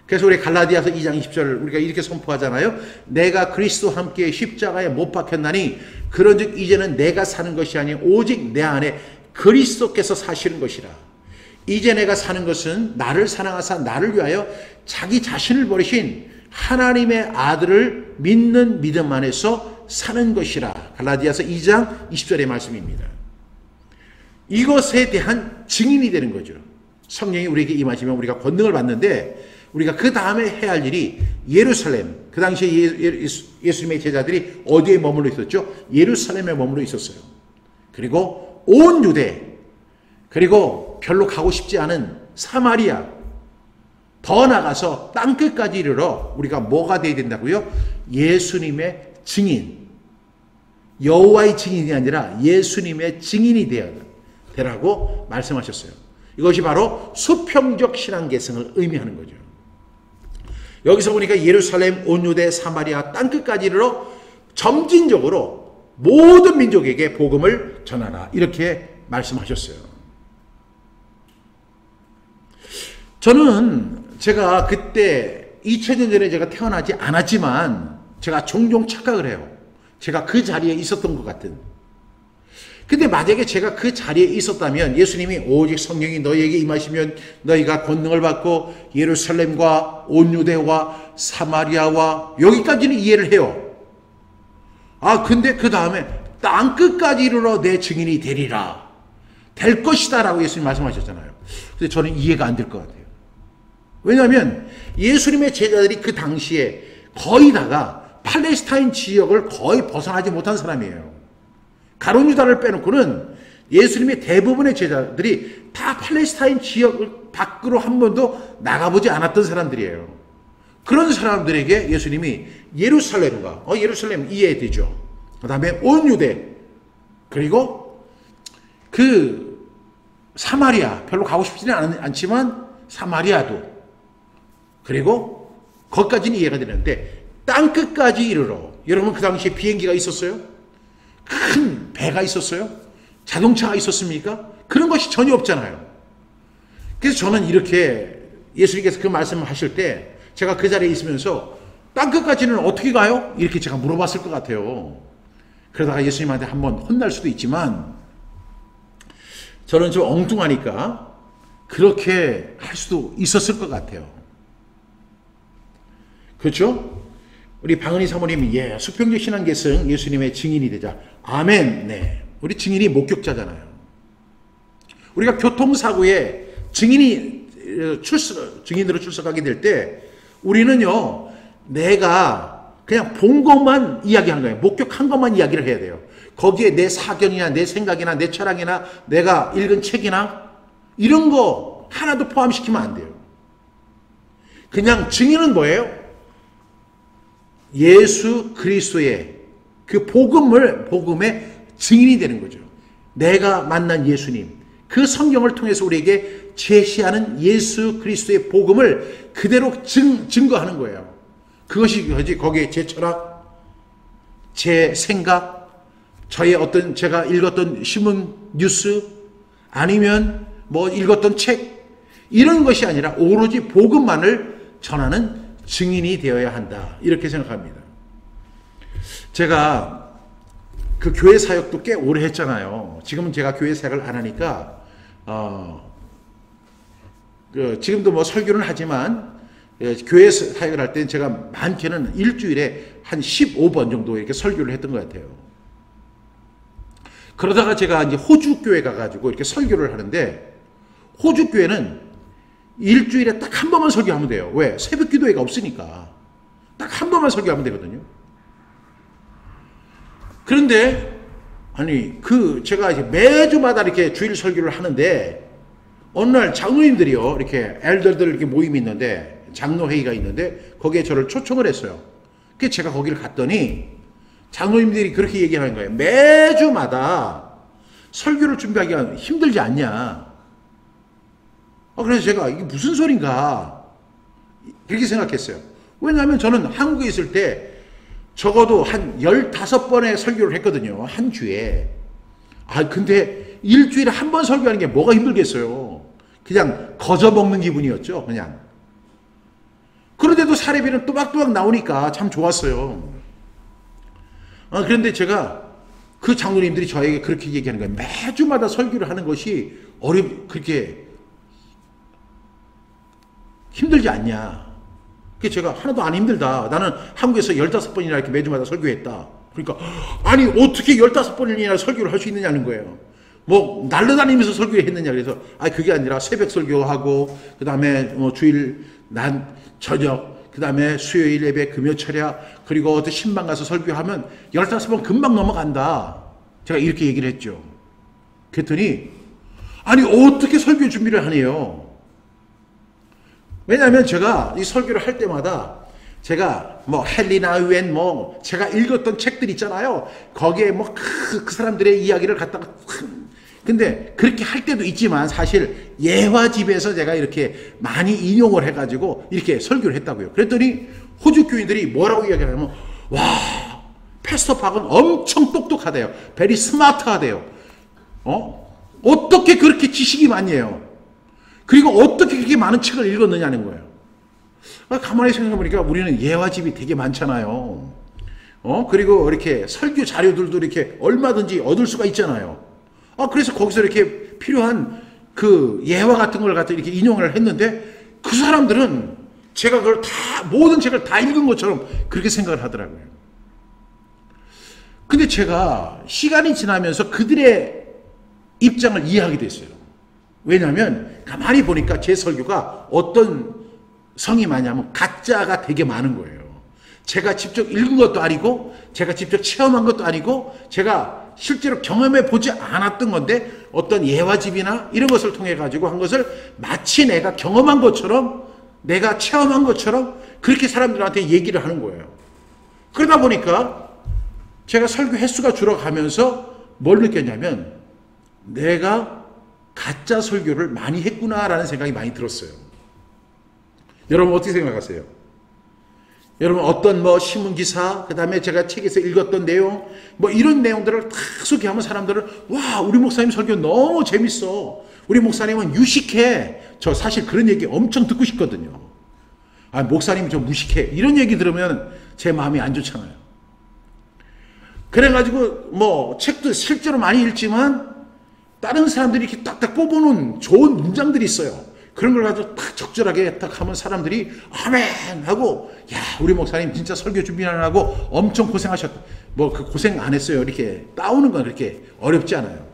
그래서 우리 갈라디아서 2장 20절 우리가 이렇게 선포하잖아요. 내가 그리스도와 함께 십자가에 못 박혔나니 그런즉 이제는 내가 사는 것이 아니 오직 내 안에 그리스도께서 사시는 것이라. 이제 내가 사는 것은 나를 사랑하사 나를 위하여 자기 자신을 버리신 하나님의 아들을 믿는 믿음 안에서 사는 것이라. 갈라디아서 2장 20절의 말씀입니다. 이것에 대한 증인이 되는 거죠. 성령이 우리에게 임하시면 우리가 권능을 받는데, 우리가 그 다음에 해야 할 일이 예루살렘, 그 당시에 예수님의 제자들이 어디에 머물러 있었죠? 예루살렘에 머물러 있었어요. 그리고 온 유대, 그리고 별로 가고 싶지 않은 사마리아, 더 나가서 땅끝까지 이르러 우리가 뭐가 되어야 된다고요? 예수님의 증인, 여호와의 증인이 아니라 예수님의 증인이 되라고 말씀하셨어요. 이것이 바로 수평적 신앙계승을 의미하는 거죠. 여기서 보니까 예루살렘, 온 유대, 사마리아, 땅끝까지 이르러 점진적으로 모든 민족에게 복음을 전하라. 이렇게 말씀하셨어요. 저는 제가 그때 2000년 전에 제가 태어나지 않았지만 제가 종종 착각을 해요. 제가 그 자리에 있었던 것 같은. 근데 만약에 제가 그 자리에 있었다면 예수님이 오직 성령이 너희에게 임하시면 너희가 권능을 받고 예루살렘과 온 유대와 사마리아와 여기까지는 이해를 해요. 근데 그 다음에 땅끝까지 이르러 내 증인이 되리라. 될 것이다 라고 예수님 말씀하셨잖아요. 근데 저는 이해가 안 될 것 같아요. 왜냐하면 예수님의 제자들이 그 당시에 거의 다가 팔레스타인 지역을 거의 벗어나지 못한 사람이에요. 가룟 유다를 빼놓고는 예수님의 대부분의 제자들이 다 팔레스타인 지역 밖으로 한 번도 나가보지 않았던 사람들이에요. 그런 사람들에게 예수님이 예루살렘과 예루살렘 이해되죠. 그 다음에 온 유대, 그리고 그 사마리아, 별로 가고 싶지는 않지만 사마리아도, 그리고 거기까지는 이해가 되는데 땅끝까지 이르러, 여러분 그 당시에 비행기가 있었어요? 큰 배가 있었어요? 자동차가 있었습니까? 그런 것이 전혀 없잖아요. 그래서 저는 이렇게 예수님께서 그 말씀을 하실 때 제가 그 자리에 있으면서 땅끝까지는 어떻게 가요? 이렇게 제가 물어봤을 것 같아요. 그러다가 예수님한테 한번 혼날 수도 있지만 저는 좀 엉뚱하니까 그렇게 할 수도 있었을 것 같아요. 그렇죠? 우리 방은희 사모님이 수평적 신앙계승 예수님의 증인이 되자. 아멘. 네. 우리 증인이 목격자잖아요. 우리가 교통사고에 증인으로 출석하게 될 때 우리는요, 내가 그냥 본 것만 이야기하는 거예요. 목격한 것만 이야기를 해야 돼요. 거기에 내 사견이나 내 생각이나 내 철학이나 내가 읽은 책이나 이런 거 하나도 포함시키면 안 돼요. 그냥 증인은 뭐예요? 예수 그리스도의 그 복음의 증인이 되는 거죠. 내가 만난 예수님, 그 성경을 통해서 우리에게 제시하는 예수 그리스도의 복음을 그대로 증거하는 거예요. 그것이 거기에 제 철학, 제 생각, 저의 어떤 제가 읽었던 신문, 뉴스, 아니면 뭐 읽었던 책, 이런 것이 아니라 오로지 복음만을 전하는 증인이 되어야 한다. 이렇게 생각합니다. 제가 그 교회 사역도 꽤 오래 했잖아요. 지금은 제가 교회 사역을 안 하니까 지금도 뭐 설교는 하지만 교회 사역을 할 때는 제가 많게는 일주일에 한 15번 정도 이렇게 설교를 했던 것 같아요. 그러다가 제가 이제 호주 교회 가가지고 이렇게 설교를 하는데, 호주 교회는 일주일에 딱 한 번만 설교하면 돼요. 왜? 새벽 기도회가 없으니까. 딱 한 번만 설교하면 되거든요. 그런데, 제가 이제 매주마다 이렇게 주일 설교를 하는데, 어느 날 장로님들이요, 이렇게 엘더들 이렇게 모임이 있는데, 장로회의가 있는데, 거기에 저를 초청을 했어요. 그래서 제가 거기를 갔더니, 장로님들이 그렇게 얘기하는 거예요. 매주마다 설교를 준비하기가 힘들지 않냐. 그래서 제가 이게 무슨 소린가 그렇게 생각했어요. 왜냐하면 저는 한국에 있을 때 적어도 한 15번의 설교를 했거든요. 한 주에. 근데 일주일에 한 번 설교하는 게 뭐가 힘들겠어요. 그냥 거저 먹는 기분이었죠. 그냥. 그런데도 사례비는 또박또박 나오니까 참 좋았어요. 그런데 제가 그 장로님들이 저에게 그렇게 얘기하는 거예요. 매주마다 설교를 하는 것이 그렇게 힘들지 않냐. 그래서 제가 하나도 안 힘들다. 나는 한국에서 15번이나 이렇게 매주마다 설교했다. 그러니까 아니 어떻게 15번이나 설교를 할 수 있느냐는 거예요. 뭐 날라다니면서 설교했느냐. 그래서 그게 아니라 새벽 설교하고 그 다음에 주일 저녁 그 다음에 수요일 예배, 금요 철야, 그리고 어떤 신방 가서 설교하면 15번 금방 넘어간다. 제가 이렇게 얘기를 했죠. 그랬더니 어떻게 설교 준비를 하네요. 왜냐하면 제가 이 설교를 할 때마다 제가 헬리나 웬 제가 읽었던 책들 있잖아요. 거기에 그 사람들의 이야기를 갖다가 근데 그렇게 할 때도 있지만 사실 예화집에서 제가 이렇게 많이 인용을 해가지고 이렇게 설교를 했다고요. 그랬더니 호주 교인들이 뭐라고 이야기하냐면, 와, 패스터 박은 엄청 똑똑하대요. 베리 스마트하대요. 어떻게 그렇게 지식이 많냐요. 그리고 어떻게 그렇게 많은 책을 읽었느냐는 거예요. 가만히 생각해보니까 우리는 예화집이 되게 많잖아요. 그리고 이렇게 설교 자료들도 이렇게 얼마든지 얻을 수가 있잖아요. 그래서 거기서 이렇게 필요한 그 예화 같은 걸 갖다 이렇게 인용을 했는데, 그 사람들은 제가 그걸 모든 책을 다 읽은 것처럼 그렇게 생각을 하더라고요. 근데 제가 시간이 지나면서 그들의 입장을 이해하게 됐어요. 왜냐하면 가만히 보니까 제 설교가 어떤 성이 많냐면 가짜가 되게 많은 거예요. 제가 직접 읽은 것도 아니고, 제가 직접 체험한 것도 아니고, 제가 실제로 경험해 보지 않았던 건데, 어떤 예화집이나 이런 것을 통해 가지고 한 것을 마치 내가 경험한 것처럼, 내가 체험한 것처럼 그렇게 사람들한테 얘기를 하는 거예요. 그러다 보니까 제가 설교 횟수가 줄어가면서 뭘 느꼈냐면, 내가 가짜 설교를 많이 했구나라는 생각이 많이 들었어요. 여러분 어떻게 생각하세요? 여러분 어떤 신문기사, 그 다음에 제가 책에서 읽었던 내용, 이런 내용들을 다 소개하면 사람들은, 와, 우리 목사님 설교 너무 재밌어. 우리 목사님은 유식해. 저 사실 그런 얘기 엄청 듣고 싶거든요. 목사님이 좀 무식해. 이런 얘기 들으면 제 마음이 안 좋잖아요. 그래가지고 책도 실제로 많이 읽지만 다른 사람들이 이렇게 딱딱 뽑아놓은 좋은 문장들이 있어요. 그런 걸 가지고 딱 적절하게 딱 하면 사람들이 아멘 하고, 야, 우리 목사님 진짜 설교 준비하느라고 엄청 고생하셨다. 그 고생 안 했어요. 이렇게 따오는 건 그렇게 어렵지 않아요.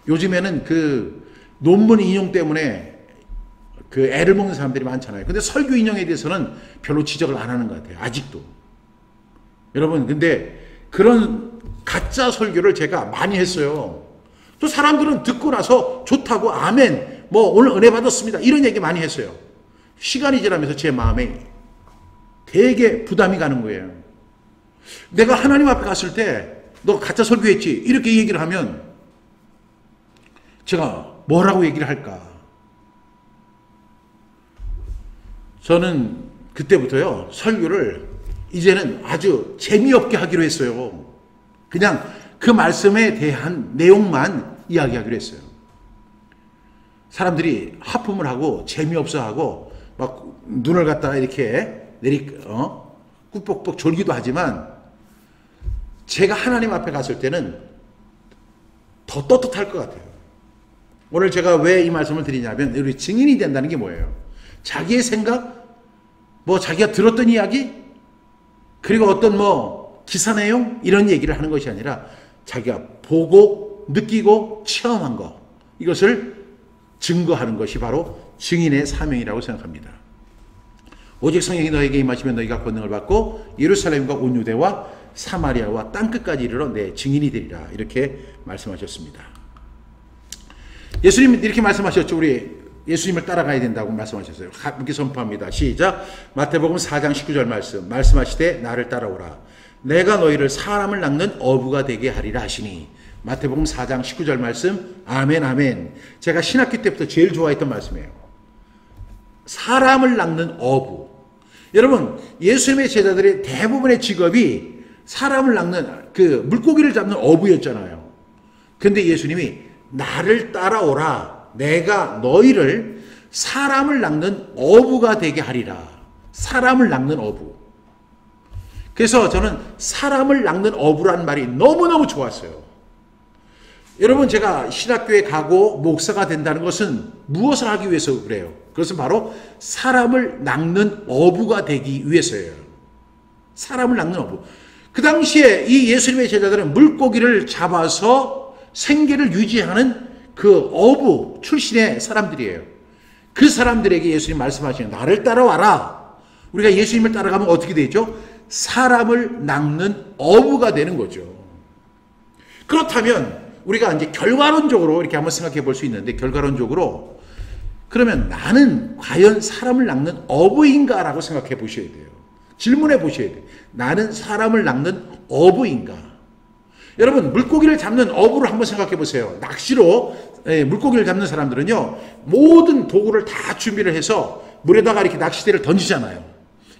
요즘에는 그 논문 인용 때문에 그 애를 먹는 사람들이 많잖아요. 근데 설교 인용에 대해서는 별로 지적을 안 하는 것 같아요. 아직도. 여러분, 근데 그런 가짜 설교를 제가 많이 했어요. 또 사람들은 듣고 나서 좋다고 아멘, 뭐 오늘 은혜 받았습니다, 이런 얘기 많이 했어요. 시간이 지나면서 제 마음에 되게 부담이 가는 거예요. 내가 하나님 앞에 갔을 때 너 가짜 설교했지, 이렇게 얘기를 하면 제가 뭐라고 얘기를 할까? 저는 그때부터요, 설교를 이제는 아주 재미없게 하기로 했어요. 그냥 그 말씀에 대한 내용만 이야기하기로 했어요. 사람들이 하품을 하고 재미없어 하고 막 눈을 갖다가 이렇게 꾹뻑뻑 졸기도 하지만, 제가 하나님 앞에 갔을 때는 더 떳떳할 것 같아요. 오늘 제가 왜 이 말씀을 드리냐면, 우리 증인이 된다는 게 뭐예요? 자기의 생각, 뭐 자기가 들었던 이야기, 그리고 어떤 뭐 기사 내용, 이런 얘기를 하는 것이 아니라 자기가 보고 느끼고 체험한 것, 이것을 증거하는 것이 바로 증인의 사명이라고 생각합니다. 오직 성령이 너에게 임하시면 너희가 권능을 받고 예루살렘과 온 유대와 사마리아와 땅끝까지 이르러 내 증인이 되리라, 이렇게 말씀하셨습니다. 예수님 이렇게 말씀하셨죠. 우리 예수님을 따라가야 된다고 말씀하셨어요. 함께 선포합니다. 시작. 마태복음 4장 19절 말씀하시되 나를 따라오라. 내가 너희를 사람을 낚는 어부가 되게 하리라 하시니. 마태복음 4장 19절 말씀. 아멘 아멘. 제가 신학교 때부터 제일 좋아했던 말씀이에요. 사람을 낚는 어부. 여러분, 예수님의 제자들의 대부분의 직업이 사람을 낚는, 그 물고기를 잡는 어부였잖아요. 근데 예수님이 나를 따라오라. 내가 너희를 사람을 낚는 어부가 되게 하리라. 사람을 낚는 어부. 그래서 저는 사람을 낚는 어부라는 말이 너무너무 좋았어요. 여러분, 제가 신학교에 가고 목사가 된다는 것은 무엇을 하기 위해서 그래요? 그것은 바로 사람을 낚는 어부가 되기 위해서예요. 사람을 낚는 어부. 그 당시에 이 예수님의 제자들은 물고기를 잡아서 생계를 유지하는 그 어부 출신의 사람들이에요. 그 사람들에게 예수님 말씀하시는 나를 따라와라. 우리가 예수님을 따라가면 어떻게 되죠? 사람을 낚는 어부가 되는 거죠. 그렇다면 우리가 이제 결과론적으로 이렇게 한번 생각해 볼 수 있는데, 결과론적으로 그러면 나는 과연 사람을 낚는 어부인가라고 생각해 보셔야 돼요. 질문해 보셔야 돼요. 나는 사람을 낚는 어부인가? 여러분, 물고기를 잡는 어부를 한번 생각해 보세요. 낚시로 물고기를 잡는 사람들은요, 모든 도구를 다 준비를 해서 물에다가 이렇게 낚싯대를 던지잖아요.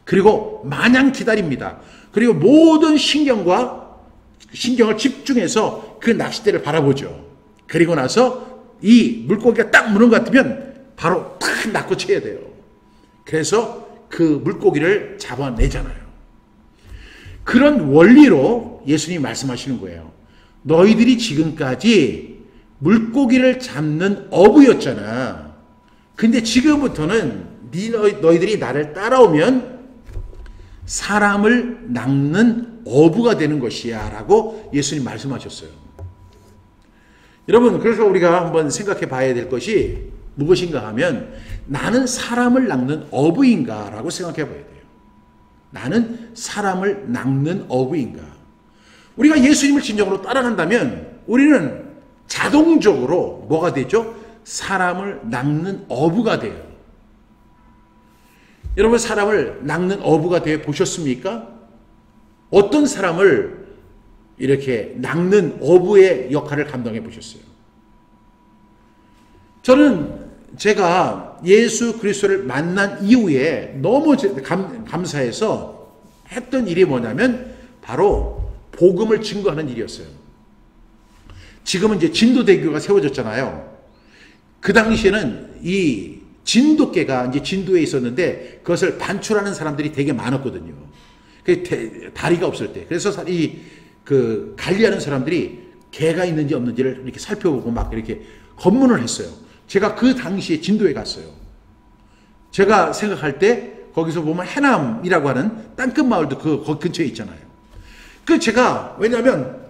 그리고 마냥 기다립니다. 그리고 모든 신경을 집중해서 그 낚싯대를 바라보죠. 그리고 나서 이 물고기가 딱 무는 것 같으면 바로 탁 낚고 쳐야 돼요. 그래서 그 물고기를 잡아내잖아요. 그런 원리로 예수님이 말씀하시는 거예요. 너희들이 지금까지 물고기를 잡는 어부였잖아. 근데 지금부터는 너희들이 나를 따라오면 사람을 낚는 어부가 되는 것이야 라고 예수님 말씀하셨어요. 여러분, 그래서 우리가 한번 생각해 봐야 될 것이 무엇인가 하면, 나는 사람을 낚는 어부인가 라고 생각해 봐야 돼요. 나는 사람을 낚는 어부인가. 우리가 예수님을 진정으로 따라간다면 우리는 자동적으로 뭐가 되죠? 사람을 낚는 어부가 돼요. 여러분, 사람을 낚는 어부가 되어 보셨습니까? 어떤 사람을 이렇게 낚는 어부의 역할을 감당해 보셨어요? 저는 제가 예수 그리스도를 만난 이후에 너무 감사해서 했던 일이 뭐냐면 바로 복음을 증거하는 일이었어요. 지금은 이제 진도대교가 세워졌잖아요. 그 당시에는 이 진돗개가 이제 진도에 있었는데 그것을 반출하는 사람들이 되게 많았거든요. 다리가 없을 때. 그래서 그 관리하는 사람들이 개가 있는지 없는지를 이렇게 살펴보고 막 이렇게 검문을 했어요. 제가 그 당시에 진도에 갔어요. 제가 생각할 때 거기서 보면 해남이라고 하는 땅끝 마을도 그 근처에 있잖아요. 제가 왜냐하면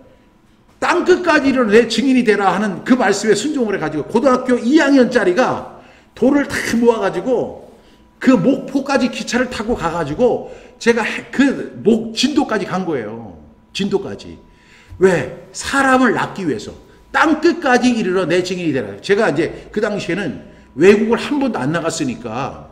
땅끝까지를 내 증인이 되라 하는 그 말씀에 순종을 해가지고 고등학교 2학년짜리가 돌을 다 모아가지고 그 목포까지 기차를 타고 가가지고 제가 그 진도까지 간 거예요. 진도까지. 왜? 사람을 낳기 위해서. 땅 끝까지 이르러 내 증인이 되라. 제가 이제 그 당시에는 외국을 한 번도 안 나갔으니까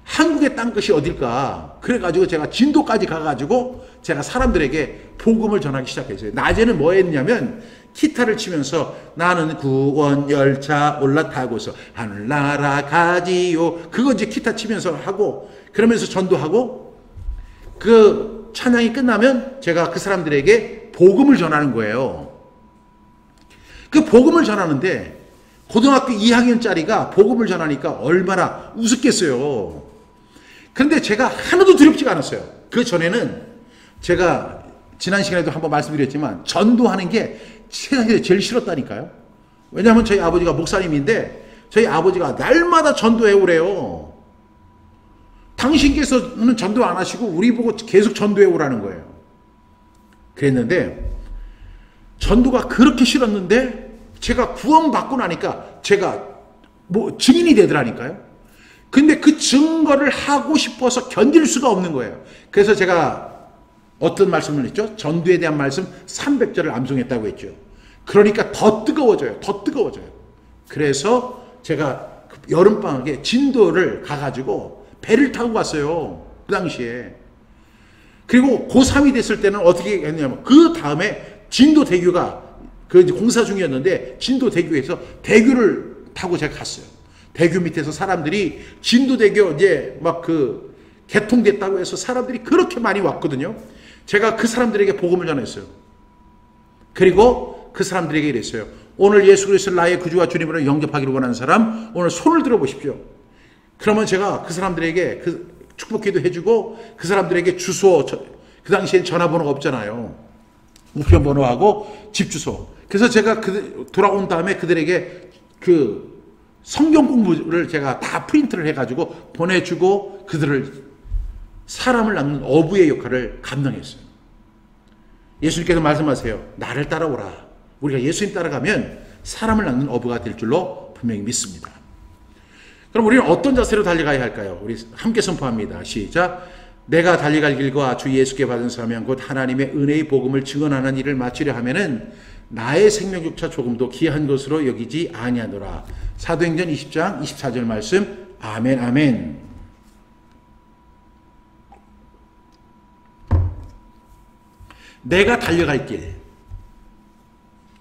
한국의 땅끝이 어딜까? 그래가지고 제가 진도까지 가가지고 제가 사람들에게 복음을 전하기 시작했어요. 낮에는 뭐 했냐면 기타를 치면서 나는 구원 열차 올라타고서 하늘나라 가지요. 그거 이제 기타 치면서 하고 그러면서 전도하고 그 찬양이 끝나면 제가 그 사람들에게 복음을 전하는 거예요. 그 복음을 전하는데 고등학교 2학년짜리가 복음을 전하니까 얼마나 우습겠어요. 그런데 제가 하나도 두렵지가 않았어요. 그 전에는 제가 지난 시간에도 한번 말씀드렸지만 전도하는 게 세상에서 제일 싫었다니까요. 왜냐하면 저희 아버지가 목사님인데 저희 아버지가 날마다 전도해 오래요. 당신께서는 전도 안 하시고 우리 보고 계속 전도해 오라는 거예요. 그랬는데 전도가 그렇게 싫었는데 제가 구원받고 나니까 제가 뭐 증인이 되더라니까요. 근데 그 증거를 하고 싶어서 견딜 수가 없는 거예요. 그래서 제가 어떤 말씀을 했죠? 전도에 대한 말씀 300절을 암송했다고 했죠. 그러니까 더 뜨거워져요. 더 뜨거워져요. 그래서 제가 여름방학에 진도를 가가지고 배를 타고 갔어요. 그 당시에. 그리고 고3이 됐을 때는 어떻게 했냐면 그 다음에 진도대교가 그 이제 공사 중이었는데 진도대교에서 대교를 타고 제가 갔어요. 대교 밑에서 사람들이 진도대교 이제 막 그 개통됐다고 해서 사람들이 그렇게 많이 왔거든요. 제가 그 사람들에게 복음을 전했어요. 그리고 그 사람들에게 이랬어요. 오늘 예수 그리스도를 나의 구주와 주님으로 영접하기를 원하는 사람 오늘 손을 들어보십시오. 그러면 제가 그 사람들에게 그 축복기도 해주고 그 사람들에게 주소, 그 당시엔 전화번호가 없잖아요. 우편번호하고 집 주소. 그래서 제가 돌아온 다음에 그들에게 그 성경 공부를 제가 다 프린트를 해가지고 보내주고 그들을 사람을 낳는 어부의 역할을 감당했어요. 예수님께서 말씀하세요. 나를 따라오라. 우리가 예수님 따라가면 사람을 낳는 어부가 될 줄로 분명히 믿습니다. 그럼 우리는 어떤 자세로 달려가야 할까요? 우리 함께 선포합니다. 시작. 내가 달려갈 길과 주 예수께 받은 사명 곧 하나님의 은혜의 복음을 증언하는 일을 마치려 하면은 나의 생명조차 조금도 귀한 것으로 여기지 아니하노라. 사도행전 20장 24절 말씀. 아멘 아멘. 내가 달려갈 길.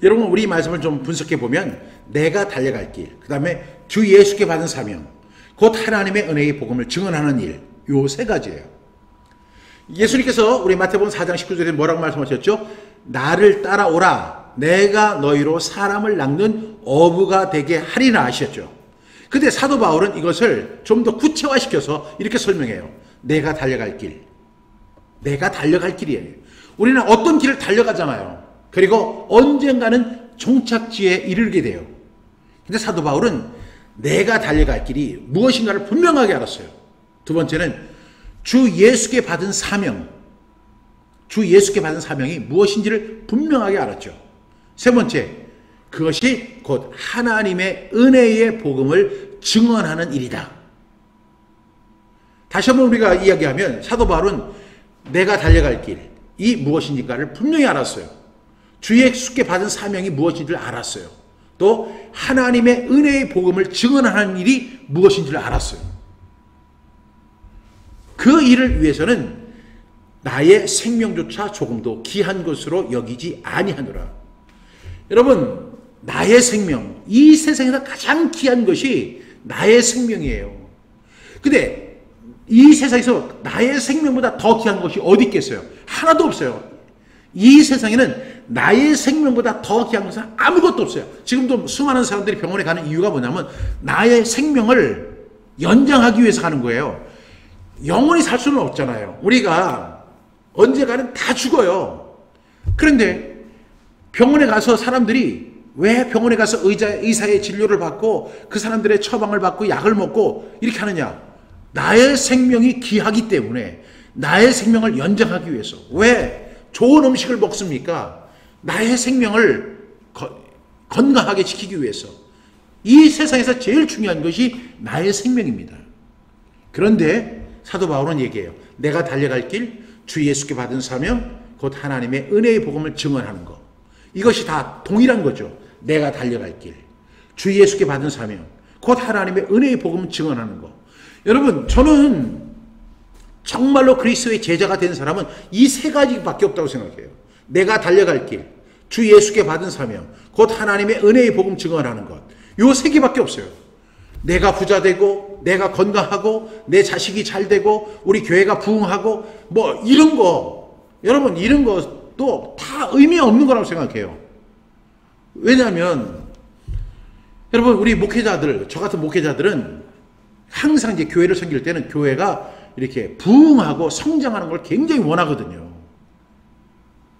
여러분 우리 말씀을 좀 분석해 보면 내가 달려갈 길, 그 다음에 주 예수께 받은 사명, 곧 하나님의 은혜의 복음을 증언하는 일, 요 세 가지예요. 예수님께서 우리 마태복음 4장 19절에 뭐라고 말씀하셨죠? 나를 따라오라. 내가 너희로 사람을 낚는 어부가 되게 하리라 하셨죠. 근데 사도 바울은 이것을 좀 더 구체화시켜서 이렇게 설명해요. 내가 달려갈 길. 내가 달려갈 길이에요. 우리는 어떤 길을 달려가잖아요. 그리고 언젠가는 종착지에 이르게 돼요. 근데 사도 바울은 내가 달려갈 길이 무엇인가를 분명하게 알았어요. 두 번째는 주 예수께 받은 사명, 주 예수께 받은 사명이 무엇인지를 분명하게 알았죠. 세 번째, 그것이 곧 하나님의 은혜의 복음을 증언하는 일이다. 다시 한번 우리가 이야기하면 사도 바울은 내가 달려갈 길이 무엇인지를 분명히 알았어요. 주 예수께 받은 사명이 무엇인지를 알았어요. 또 하나님의 은혜의 복음을 증언하는 일이 무엇인지를 알았어요. 그 일을 위해서는 나의 생명조차 조금도 귀한 것으로 여기지 아니하노라. 여러분, 나의 생명, 이 세상에서 가장 귀한 것이 나의 생명이에요. 근데 이 세상에서 나의 생명보다 더 귀한 것이 어디 있겠어요? 하나도 없어요. 이 세상에는 나의 생명보다 더 귀한 것은 아무것도 없어요. 지금도 수많은 사람들이 병원에 가는 이유가 뭐냐면 나의 생명을 연장하기 위해서 가는 거예요. 영원히 살 수는 없잖아요. 우리가 언젠가는 다 죽어요. 그런데 병원에 가서 사람들이 왜 병원에 가서 의사의 진료를 받고 그 사람들의 처방을 받고 약을 먹고 이렇게 하느냐? 나의 생명이 귀하기 때문에, 나의 생명을 연장하기 위해서. 왜 좋은 음식을 먹습니까? 나의 생명을 건강하게 지키기 위해서. 이 세상에서 제일 중요한 것이 나의 생명입니다. 그런데 사도 바울은 얘기해요. 내가 달려갈 길, 주 예수께 받은 사명, 곧 하나님의 은혜의 복음을 증언하는 것. 이것이 다 동일한 거죠. 내가 달려갈 길, 주 예수께 받은 사명, 곧 하나님의 은혜의 복음을 증언하는 것. 여러분, 저는 정말로 그리스도의 제자가 된 사람은 이 세 가지밖에 없다고 생각해요. 내가 달려갈 길, 주 예수께 받은 사명, 곧 하나님의 은혜의 복음 증언하는 것. 요 세 개밖에 없어요. 내가 부자 되고, 내가 건강하고, 내 자식이 잘 되고, 우리 교회가 부흥하고, 뭐 이런 거, 여러분 이런 것도 다 의미 없는 거라고 생각해요. 왜냐하면 여러분, 우리 목회자들, 저 같은 목회자들은 항상 이제 교회를 섬길 때는 교회가 이렇게 부흥하고 성장하는 걸 굉장히 원하거든요.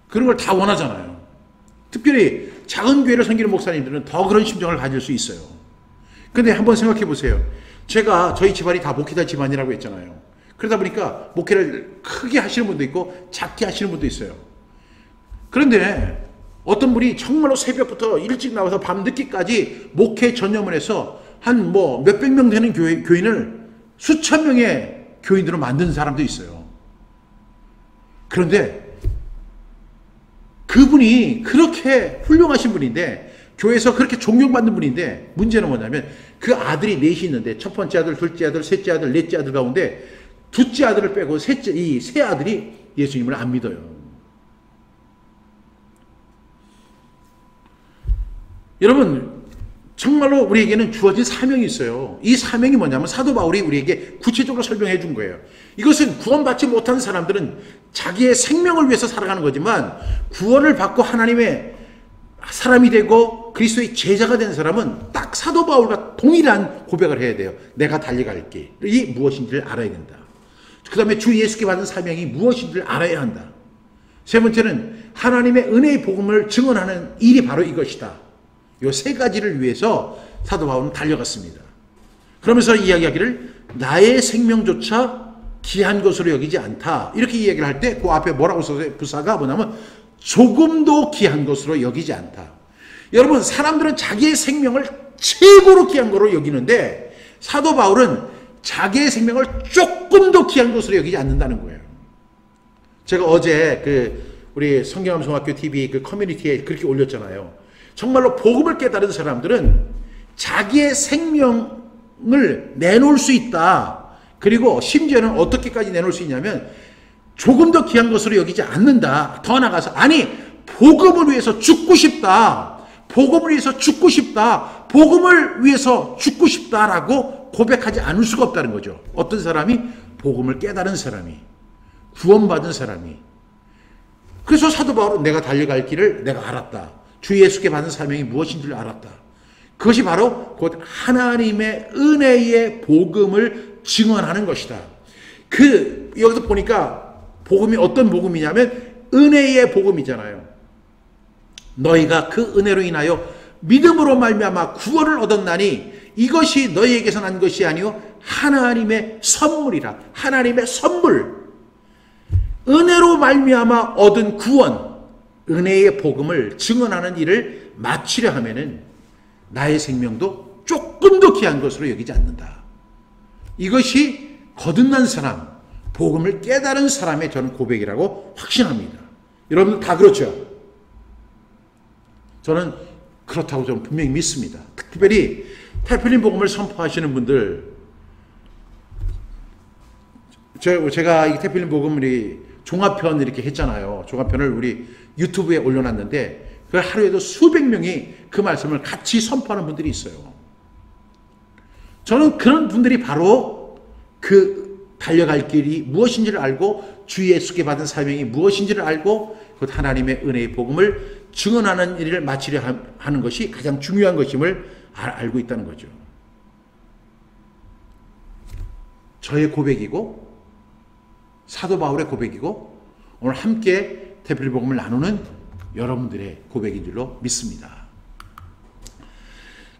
그런 걸 다 원하잖아요. 특별히 작은 교회를 섬기는 목사님들은 더 그런 심정을 가질 수 있어요. 근데 한번 생각해 보세요. 저희 집안이 다 목회자 집안이라고 했잖아요. 그러다 보니까 목회를 크게 하시는 분도 있고 작게 하시는 분도 있어요. 그런데 어떤 분이 정말로 새벽부터 일찍 나와서 밤늦게까지 목회 전념을 해서 한 뭐 몇백 명 되는 교인을 수천 명의 교인으로 만든 사람도 있어요. 그런데 그분이 그렇게 훌륭하신 분인데, 교회에서 그렇게 존경받는 분인데, 문제는 뭐냐면 그 아들이 넷이 있는데 첫 번째 아들, 둘째 아들, 셋째 아들, 넷째 아들 가운데 둘째 아들을 빼고 이 세 아들이 예수님을 안 믿어요. 여러분, 정말로 우리에게는 주어진 사명이 있어요. 이 사명이 뭐냐면 사도 바울이 우리에게 구체적으로 설명해 준 거예요. 이것은 구원받지 못한 사람들은 자기의 생명을 위해서 살아가는 거지만, 구원을 받고 하나님의 사람이 되고 그리스도의 제자가 된 사람은 딱 사도 바울과 동일한 고백을 해야 돼요. 내가 달려갈 길이 무엇인지를 알아야 된다. 그 다음에 주 예수께 받은 사명이 무엇인지를 알아야 한다. 세 번째는 하나님의 은혜의 복음을 증언하는 일이 바로 이것이다. 이 세 가지를 위해서 사도 바울은 달려갔습니다. 그러면서 이야기하기를 나의 생명조차 귀한 것으로 여기지 않다. 이렇게 이야기를 할 때 그 앞에 뭐라고 써서 부사가 뭐냐면 조금도 귀한 것으로 여기지 않다. 여러분, 사람들은 자기의 생명을 최고로 귀한 것으로 여기는데 사도 바울은 자기의 생명을 조금도 귀한 것으로 여기지 않는다는 거예요. 제가 어제 우리 성경함송학교 TV 커뮤니티에 그렇게 올렸잖아요. 정말로 복음을 깨달은 사람들은 자기의 생명을 내놓을 수 있다. 그리고 심지어는 어떻게까지 내놓을 수 있냐면 조금 더 귀한 것으로 여기지 않는다. 더 나가서 복음을 위해서 죽고 싶다. 복음을 위해서 죽고 싶다. 복음을 위해서 죽고 싶다라고 고백하지 않을 수가 없다는 거죠. 어떤 사람이? 복음을 깨달은 사람이, 구원받은 사람이. 그래서 사도 바울은 내가 달려갈 길을 내가 알았다. 주 예수께 받은 사명이 무엇인지를 알았다. 그것이 바로 곧 하나님의 은혜의 복음을 증언하는 것이다. 여기서 보니까 복음이 어떤 복음이냐면 은혜의 복음이잖아요. 너희가 그 은혜로 인하여 믿음으로 말미암아 구원을 얻었나니 이것이 너희에게서 난 것이 아니요 하나님의 선물이라. 하나님의 선물. 은혜로 말미암아 얻은 구원, 은혜의 복음을 증언하는 일을 마치려 하면은 나의 생명도 조금도 귀한 것으로 여기지 않는다. 이것이 거듭난 사람, 복음을 깨달은 사람의 저는 고백이라고 확신합니다. 여러분들 다 그렇죠? 저는 그렇다고 저는 분명히 믿습니다. 특별히 태필린 복음을 선포하시는 분들, 제가 이 태필린 복음을 종합편 이렇게 했잖아요. 종합편을 우리 유튜브에 올려놨는데 그 하루에도 수백 명이 그 말씀을 같이 선포하는 분들이 있어요. 저는 그런 분들이 바로 그 달려갈 길이 무엇인지를 알고 주 예수께 받은 사명이 무엇인지를 알고 그 하나님의 은혜의 복음을 증언하는 일을 마치려 하는 것이 가장 중요한 것임을 알고 있다는 거죠. 저의 고백이고 사도 바울의 고백이고 오늘 함께 태필 복음을 나누는 여러분들의 고백인 줄로 믿습니다.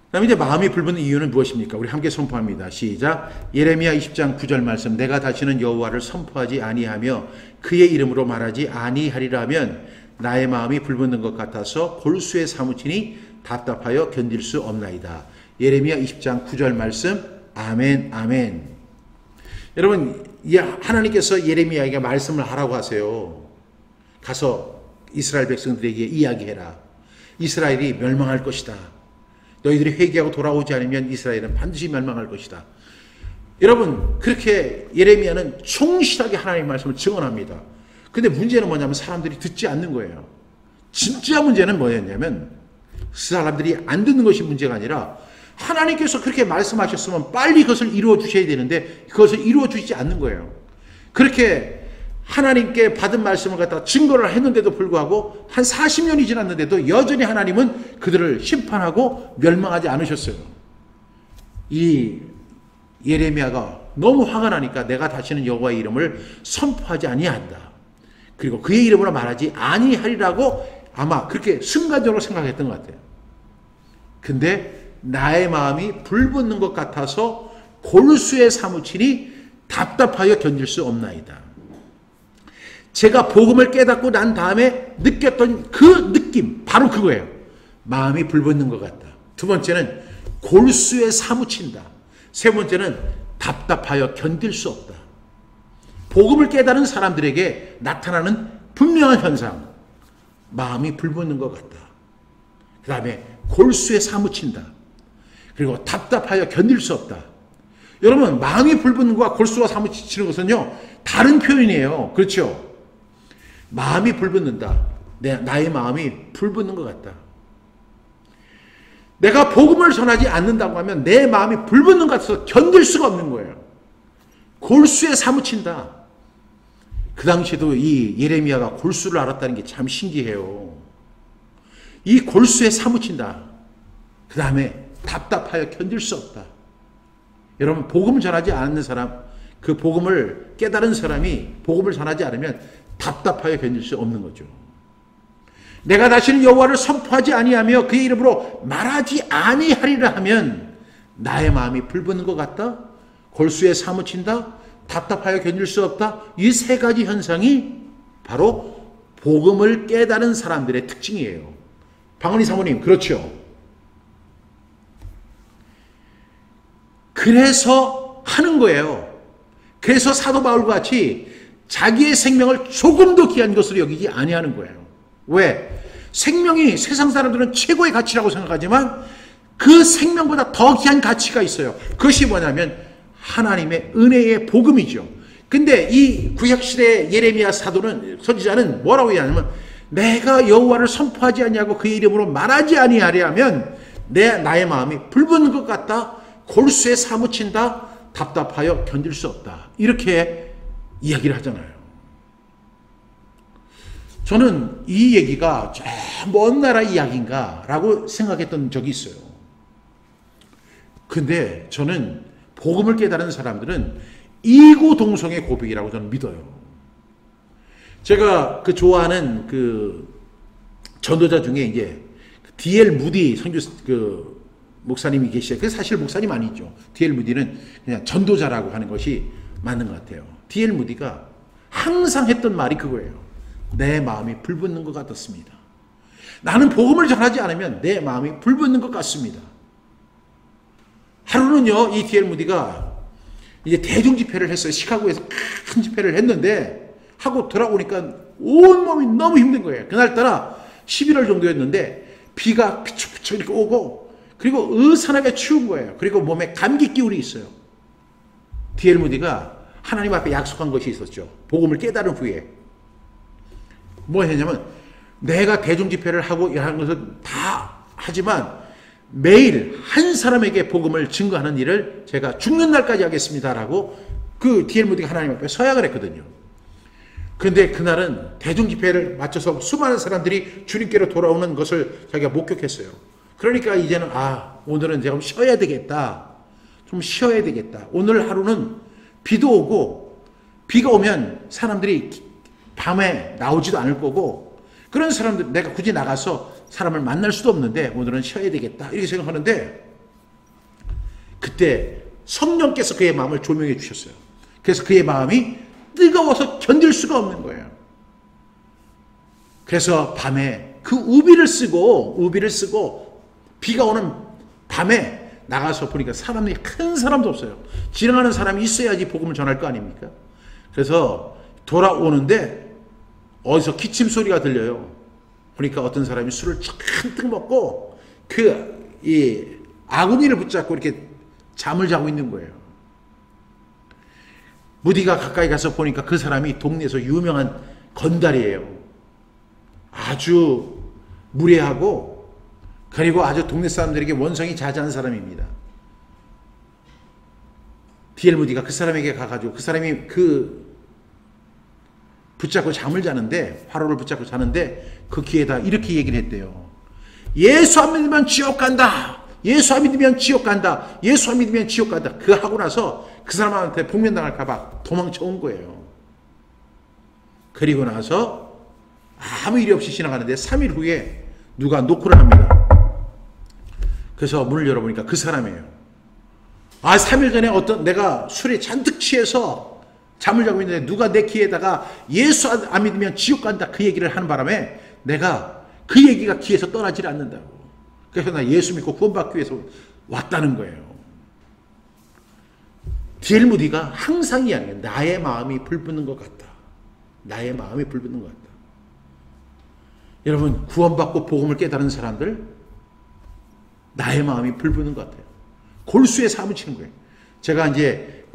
그다음에 이제 마음이 불붙는 이유는 무엇입니까? 우리 함께 선포합니다. 시작. 예레미야 20장 9절 말씀. 내가 다시는 여호와를 선포하지 아니하며 그의 이름으로 말하지 아니하리라 하면 나의 마음이 불붙는 것 같아서 골수에 사무치니 답답하여 견딜 수 없나이다. 예레미야 20장 9절 말씀. 아멘, 아멘. 여러분, 하나님께서 예레미야에게 말씀을 하라고 하세요. 가서 이스라엘 백성들에게 이야기해라. 이스라엘이 멸망할 것이다. 너희들이 회개하고 돌아오지 않으면 이스라엘은 반드시 멸망할 것이다. 여러분, 그렇게 예레미야는 충실하게 하나님의 말씀을 증언합니다. 근데 문제는 뭐냐면 사람들이 듣지 않는 거예요. 진짜 문제는 뭐였냐면 사람들이 안 듣는 것이 문제가 아니라 하나님께서 그렇게 말씀하셨으면 빨리 그것을 이루어 주셔야 되는데 그것을 이루어 주시지 않는 거예요. 그렇게 하나님께 받은 말씀을 갖다 증거를 했는데도 불구하고 한 40년이 지났는데도 여전히 하나님은 그들을 심판하고 멸망하지 않으셨어요. 이 예레미야가 너무 화가 나니까 내가 다시는 여호와의 이름을 선포하지 아니한다. 그리고 그의 이름으로 말하지 아니하리라고 아마 그렇게 순간적으로 생각했던 것 같아요. 근데 나의 마음이 불붙는 것 같아서 골수에 사무치니 답답하여 견딜 수 없나이다. 제가 복음을 깨닫고 난 다음에 느꼈던 그 느낌, 바로 그거예요. 마음이 불붙는 것 같다. 두 번째는 골수에 사무친다. 세 번째는 답답하여 견딜 수 없다. 복음을 깨달은 사람들에게 나타나는 분명한 현상, 마음이 불붙는 것 같다. 그 다음에 골수에 사무친다. 그리고 답답하여 견딜 수 없다. 여러분, 마음이 불붙는 것과 골수가 사무치는 것은요, 다른 표현이에요. 그렇죠? 마음이 불붙는다. 나의 마음이 불붙는 것 같다. 내가 복음을 전하지 않는다고 하면 내 마음이 불붙는 것 같아서 견딜 수가 없는 거예요. 골수에 사무친다. 그 당시에도 이 예레미야가 골수를 알았다는 게 참 신기해요. 이 골수에 사무친다. 그 다음에 답답하여 견딜 수 없다. 여러분, 복음을 전하지 않는 사람, 그 복음을 깨달은 사람이 복음을 전하지 않으면 답답하여 견딜 수 없는 거죠. 내가 다시는 여호와를 선포하지 아니하며 그의 이름으로 말하지 아니하리라 하면 나의 마음이 불붙는 것 같다. 골수에 사무친다. 답답하여 견딜 수 없다. 이 세 가지 현상이 바로 복음을 깨달은 사람들의 특징이에요. 방언이 사모님, 그렇죠? 그래서 하는 거예요. 그래서 사도 바울과 같이 자기의 생명을 조금도 귀한 것으로 여기지 아니하는 거예요. 왜? 생명이 세상 사람들은 최고의 가치라고 생각하지만 그 생명보다 더 귀한 가치가 있어요. 그것이 뭐냐면 하나님의 은혜의 복음이죠. 근데 이 구약시대의 예레미야 선지자는 뭐라고 얘기하냐면 내가 여호와를 선포하지 아니하고 그의 이름으로 말하지 아니하려 하면 나의 마음이 불붙는 것 같다. 골수에 사무친다. 답답하여 견딜 수 없다. 이렇게 이야기를 하잖아요. 저는 이 얘기가 저 먼 나라 이야기인가 라고 생각했던 적이 있어요. 근데 저는 복음을 깨달은 사람들은 이구동성의 고백이라고 저는 믿어요. 제가 좋아하는 전도자 중에 이제 D.L. 무디 목사님이 계시죠. 그게 사실 목사님 아니죠. D.L. 무디는 그냥 전도자라고 하는 것이 맞는 것 같아요. D.L. 무디가 항상 했던 말이 그거예요. 내 마음이 불붙는 것 같았습니다. 나는 복음을 전하지 않으면 내 마음이 불붙는 것 같습니다. 하루는요, 이 D.L. 무디가 이제 대중 집회를 했어요. 시카고에서 큰 집회를 했는데 하고 돌아오니까 온몸이 너무 힘든 거예요. 그날따라 11월 정도였는데 비가 피축피축 이렇게 오고 그리고 으산하게 추운 거예요. 그리고 몸에 감기 기운이 있어요. D.L. 무디가 하나님 앞에 약속한 것이 있었죠. 복음을 깨달은 후에 뭐 했냐면 내가 대중 집회를 하고 이런 것은 다 하지만 매일 한 사람에게 복음을 증거하는 일을 제가 죽는 날까지 하겠습니다라고 그 D.L. 무디가 하나님 앞에 서약을 했거든요. 그런데 그날은 대중 집회를 마쳐서 수많은 사람들이 주님께로 돌아오는 것을 자기가 목격했어요. 그러니까 이제는 오늘은 제가 좀 쉬어야 되겠다. 좀 쉬어야 되겠다. 오늘 하루는 비도 오고 비가 오면 사람들이 밤에 나오지도 않을 거고 그런 사람들 내가 굳이 나가서 사람을 만날 수도 없는데 오늘은 쉬어야 되겠다. 이렇게 생각하는데 그때 성령께서 그의 마음을 조명해 주셨어요. 그래서 그의 마음이 뜨거워서 견딜 수가 없는 거예요. 그래서 밤에 그 우비를 쓰고 비가 오는 밤에 나가서 보니까 사람이 큰 사람도 없어요. 지나가는 사람이 있어야지 복음을 전할 거 아닙니까? 그래서 돌아오는데 어디서 기침 소리가 들려요. 그러니까 어떤 사람이 술을 잔뜩 먹고 이 아구니를 붙잡고 이렇게 잠을 자고 있는 거예요. 무디가 가까이 가서 보니까 그 사람이 동네에서 유명한 건달이에요. 아주 무례하고 그리고 아주 동네 사람들에게 원성이 자자한 사람입니다. D.L. 무디가 그 사람에게 가가지고 그 사람이 붙잡고 잠을 자는데 화로를 붙잡고 자는데 그 귀에다 이렇게 얘기를 했대요. 예수 안 믿으면 지옥 간다. 예수 안 믿으면 지옥 간다. 예수 안 믿으면 지옥 간다. 그거 하고 나서 그 사람한테 복면당할까 봐 도망쳐 온 거예요. 그리고 나서 아무 일이 없이 지나가는데 3일 후에 누가 노크를 합니다. 그래서 문을 열어보니까 그 사람이에요. 3일 전에 내가 술에 잔뜩 취해서 잠을 자고 있는데 누가 내 귀에다가 예수 안 믿으면 지옥 간다 그 얘기를 하는 바람에 내가 그 얘기가 귀에서 떠나질 않는다고. 그래서 나 예수 믿고 구원받기 위해서 왔다는 거예요. D.L. 무디가 항상 이야기해요. 나의 마음이 불붙는 것 같다. 나의 마음이 불붙는 것 같다. 여러분 구원받고 복음을 깨달은 사람들 나의 마음이 불붙는 것 같아요. 골수에 사무치는 거예요. 제가 이제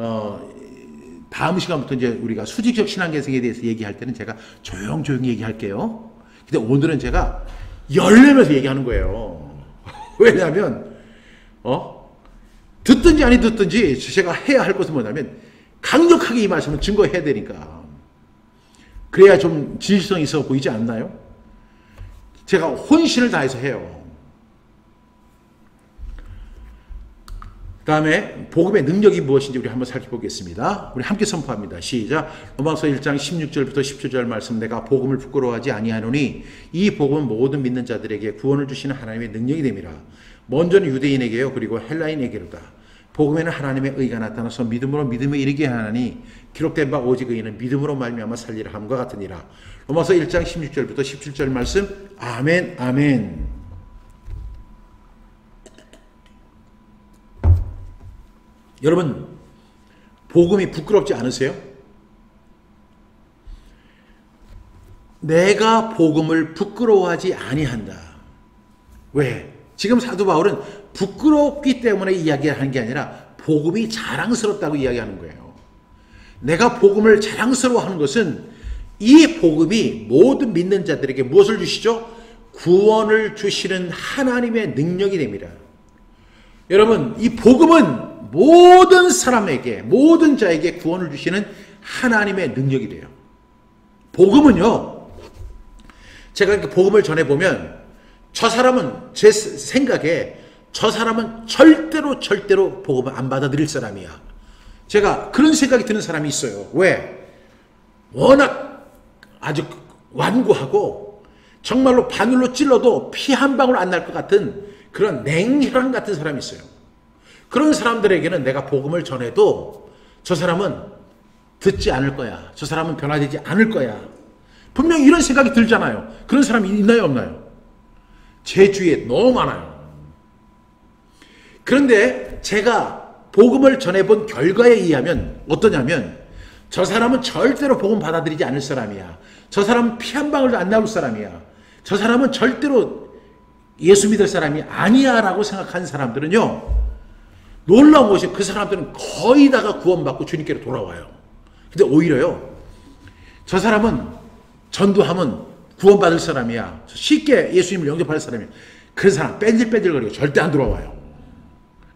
다음 시간부터 이제 우리가 수직적 신앙계승에 대해서 얘기할 때는 제가 조용조용히 얘기할게요. 근데 오늘은 제가 열내면서 얘기하는 거예요. 왜냐하면 듣든지 아니 듣든지 제가 해야 할 것은 뭐냐면 강력하게 이 말씀을 증거해야 되니까. 그래야 좀 진실성이 있어 보이지 않나요? 제가 혼신을 다해서 해요. 그 다음에 복음의 능력이 무엇인지 우리 한번 살펴보겠습니다. 우리 함께 선포합니다. 시작. 로마서 1장 16절부터 17절 말씀. 내가 복음을 부끄러워하지 아니하노니 이 복음은 모든 믿는 자들에게 구원을 주시는 하나님의 능력이 됨이라. 먼저는 유대인에게요 그리고 헬라인에게로다. 복음에는 하나님의 의가 나타나서 믿음으로 믿음에 이르게 하나니 기록된 바 오직 의인은 믿음으로 말미암아 살리라 함과 같으니라. 로마서 1장 16절부터 17절 말씀. 아멘 아멘. 여러분 복음이 부끄럽지 않으세요? 내가 복음을 부끄러워하지 아니한다. 왜? 지금 사도 바울은 부끄럽기 때문에 이야기하는 게 아니라 복음이 자랑스럽다고 이야기하는 거예요. 내가 복음을 자랑스러워하는 것은 이 복음이 모든 믿는 자들에게 무엇을 주시죠? 구원을 주시는 하나님의 능력이 됩니다. 여러분 이 복음은 모든 사람에게 모든 자에게 구원을 주시는 하나님의 능력이 돼요. 복음은요 제가 이렇게 복음을 전해보면 저 사람은 제 생각에 저 사람은 절대로 복음을 안 받아들일 사람이야. 제가 그런 생각이 드는 사람이 있어요. 왜? 워낙 아주 완고하고 정말로 바늘로 찔러도 피 한 방울 안 날 것 같은 그런 냉혈한 같은 사람이 있어요. 그런 사람들에게는 내가 복음을 전해도 저 사람은 듣지 않을 거야. 저 사람은 변화되지 않을 거야. 분명히 이런 생각이 들잖아요. 그런 사람이 있나요 없나요? 제 주위에 너무 많아요. 그런데 제가 복음을 전해본 결과에 의하면 어떠냐면 저 사람은 절대로 복음 받아들이지 않을 사람이야. 저 사람은 피 한 방울도 안 나올 사람이야. 저 사람은 절대로 예수 믿을 사람이 아니야 라고 생각한 사람들은요 놀라운 것이 그 사람들은 거의 다가 구원받고 주님께로 돌아와요. 근데 오히려요 저 사람은 전도하면 구원받을 사람이야. 쉽게 예수님을 영접할 사람이야. 그 사람 뺀질뺀질거리고 절대 안 돌아와요.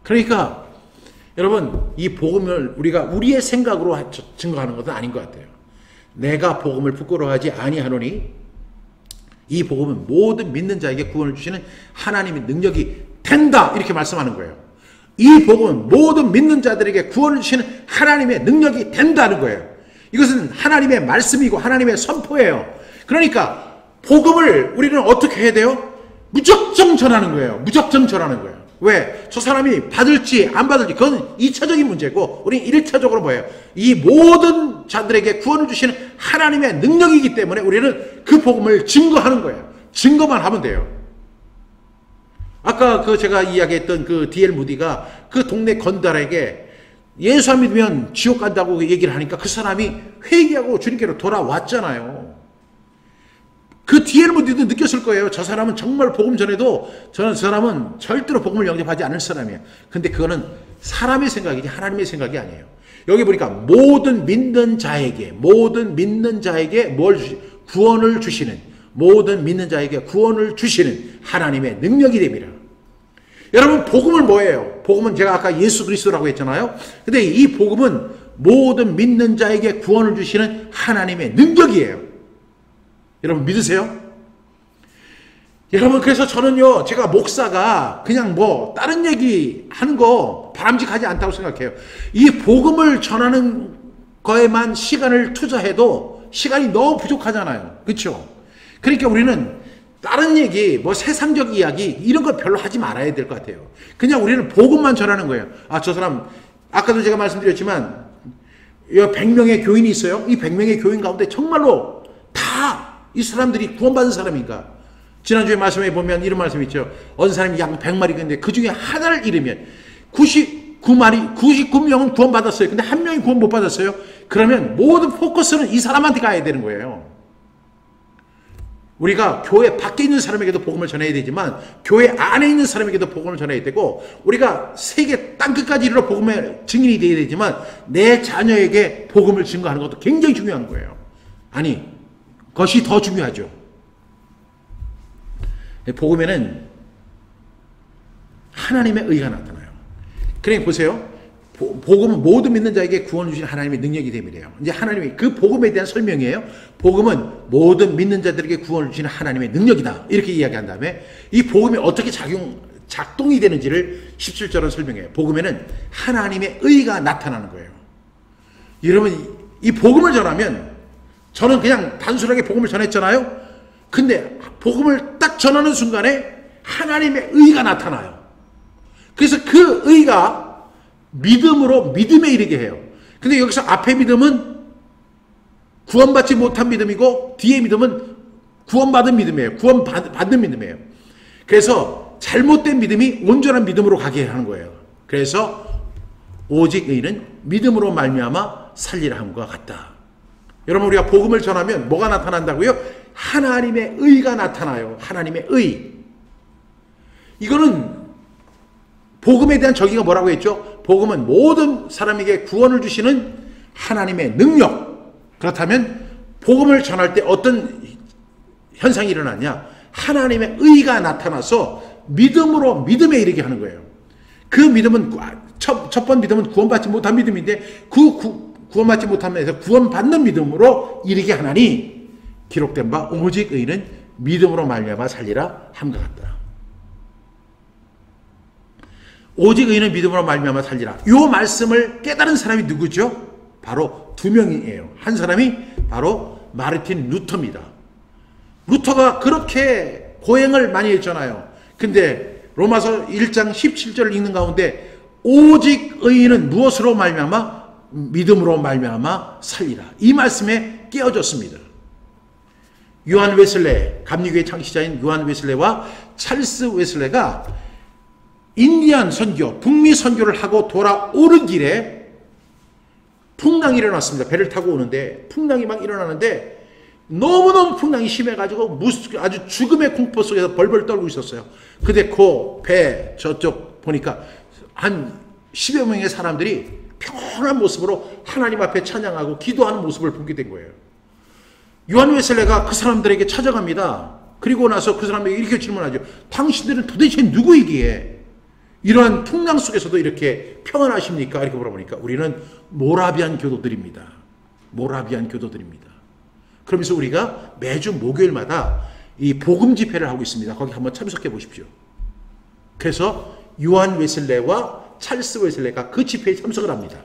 그러니까 여러분 이 복음을 우리가 우리의 생각으로 증거하는 것은 아닌 것 같아요. 내가 복음을 부끄러워하지 아니하노니 이 복음은 모든 믿는 자에게 구원을 주시는 하나님의 능력이 된다 이렇게 말씀하는 거예요. 이 복음은 모든 믿는 자들에게 구원을 주시는 하나님의 능력이 된다는 거예요. 이것은 하나님의 말씀이고 하나님의 선포예요. 그러니까 복음을 우리는 어떻게 해야 돼요? 무작정 전하는 거예요. 무작정 전하는 거예요. 왜? 저 사람이 받을지 안 받을지 그건 2차적인 문제고 우리는 1차적으로 뭐예요? 이 모든 자들에게 구원을 주시는 하나님의 능력이기 때문에 우리는 그 복음을 증거하는 거예요. 증거만 하면 돼요. 아까 그 제가 이야기했던 그 D.L. 무디가 그 동네 건달에게 예수 안 믿으면 지옥 간다고 얘기를 하니까 그 사람이 회개하고 주님께로 돌아왔잖아요. 그 D.L. 무디도 느꼈을 거예요. 저 사람은 정말 복음 전에도 저 사람은 절대로 복음을 영접하지 않을 사람이에요. 근데 그거는 사람의 생각이지 하나님의 생각이 아니에요. 여기 보니까 모든 믿는 자에게 구원을 주시는, 모든 믿는 자에게 구원을 주시는 하나님의 능력이 됩니다. 여러분, 복음은 뭐예요? 복음은 제가 아까 예수 그리스도라고 했잖아요. 근데 이 복음은 모든 믿는 자에게 구원을 주시는 하나님의 능력이에요. 여러분 믿으세요? 여러분, 그래서 저는요, 제가 목사가 그냥 뭐 다른 얘기 하는 거 바람직하지 않다고 생각해요. 이 복음을 전하는 거에만 시간을 투자해도 시간이 너무 부족하잖아요. 그렇죠? 그러니까 우리는 다른 얘기, 뭐 세상적 이야기 이런 거 별로 하지 말아야 될 것 같아요. 그냥 우리는 복음만 전하는 거예요. 아, 저 사람 아까도 제가 말씀드렸지만 100명의 교인이 있어요. 이 100명의 교인 가운데 정말로 다 이 사람들이 구원받은 사람인가? 지난주에 말씀해 보면 이런 말씀이 있죠. 어느 사람이 양 100마리가 있는데 그 중에 하나를 잃으면 99명은 구원받았어요. 근데 한 명이 구원 못 받았어요. 그러면 모든 포커스는 이 사람한테 가야 되는 거예요. 우리가 교회 밖에 있는 사람에게도 복음을 전해야 되지만 교회 안에 있는 사람에게도 복음을 전해야 되고, 우리가 세계 땅끝까지 이르러 복음의 증인이 되어야 되지만 내 자녀에게 복음을 증거하는 것도 굉장히 중요한 거예요. 아니, 그것이 더 중요하죠. 복음에는 하나님의 의가 나타나요. 그러니까 보세요. 복음은 모든 믿는 자에게 구원을 주신 하나님의 능력이 됨이래요. 이제 하나님이 그 복음에 대한 설명이에요. 복음은 모든 믿는 자들에게 구원을 주시는 하나님의 능력이다. 이렇게 이야기한 다음에 이 복음이 어떻게 작동이 되는지를 17절은 설명해요. 복음에는 하나님의 의가 나타나는 거예요. 여러분, 이 복음을 전하면, 저는 그냥 단순하게 복음을 전했잖아요. 근데 복음을 딱 전하는 순간에 하나님의 의가 나타나요. 그래서 그 의가 믿음으로 믿음에 이르게 해요. 근데 여기서 앞에 믿음은 구원받지 못한 믿음이고 뒤에 믿음은 구원받은 믿음이에요. 구원받는 믿음이에요. 그래서 잘못된 믿음이 온전한 믿음으로 가게 하는 거예요. 그래서 오직 의는 믿음으로 말미암아 살리라 함과 같다. 여러분, 우리가 복음을 전하면 뭐가 나타난다고요? 하나님의 의가 나타나요. 하나님의 의. 이거는 복음에 대한 정의가 뭐라고 했죠? 복음은 모든 사람에게 구원을 주시는 하나님의 능력. 그렇다면 복음을 전할 때 어떤 현상이 일어나냐? 하나님의 의가 나타나서 믿음으로 믿음에 이르게 하는 거예요. 그 믿음은 첫 번 믿음은 구원받지 못한 믿음인데 구원받지 못하면서 구원받는 믿음으로 이르게 하나니 기록된 바 오직 의는 믿음으로 말미암아 살리라 함과 같다. 오직 의는 믿음으로 말미암아 살리라. 이 말씀을 깨달은 사람이 누구죠? 바로 두 명이에요. 한 사람이 바로 마르틴 루터입니다. 루터가 그렇게 고행을 많이 했잖아요. 근데 로마서 1장 17절을 읽는 가운데 오직 의는 무엇으로 말미암아? 믿음으로 말미암아 살리라. 이 말씀에 깨어졌습니다. 요한 웨슬레, 감리교의 창시자인 요한 웨슬레와 찰스 웨슬레가 인디안 선교, 북미 선교를 하고 돌아오는 길에 풍랑이 일어났습니다. 배를 타고 오는데 풍랑이 막 일어나는데 너무너무 풍랑이 심해가지고 아주 죽음의 공포 속에서 벌벌 떨고 있었어요. 근데 그 배 저쪽 보니까 한 10여 명의 사람들이 평온한 모습으로 하나님 앞에 찬양하고 기도하는 모습을 보게 된 거예요. 요한 웨슬레가 그 사람들에게 찾아갑니다. 그리고 나서 그 사람에게 이렇게 질문하죠. 당신들은 도대체 누구이기에 이러한 풍랑 속에서도 이렇게 평안하십니까? 이렇게 물어보니까 우리는 모라비안 교도들입니다. 모라비안 교도들입니다. 그러면서 우리가 매주 목요일마다 이 복음 집회를 하고 있습니다. 거기 한번 참석해 보십시오. 그래서 요한 웨슬레와 찰스 웨슬레가 그 집회에 참석을 합니다.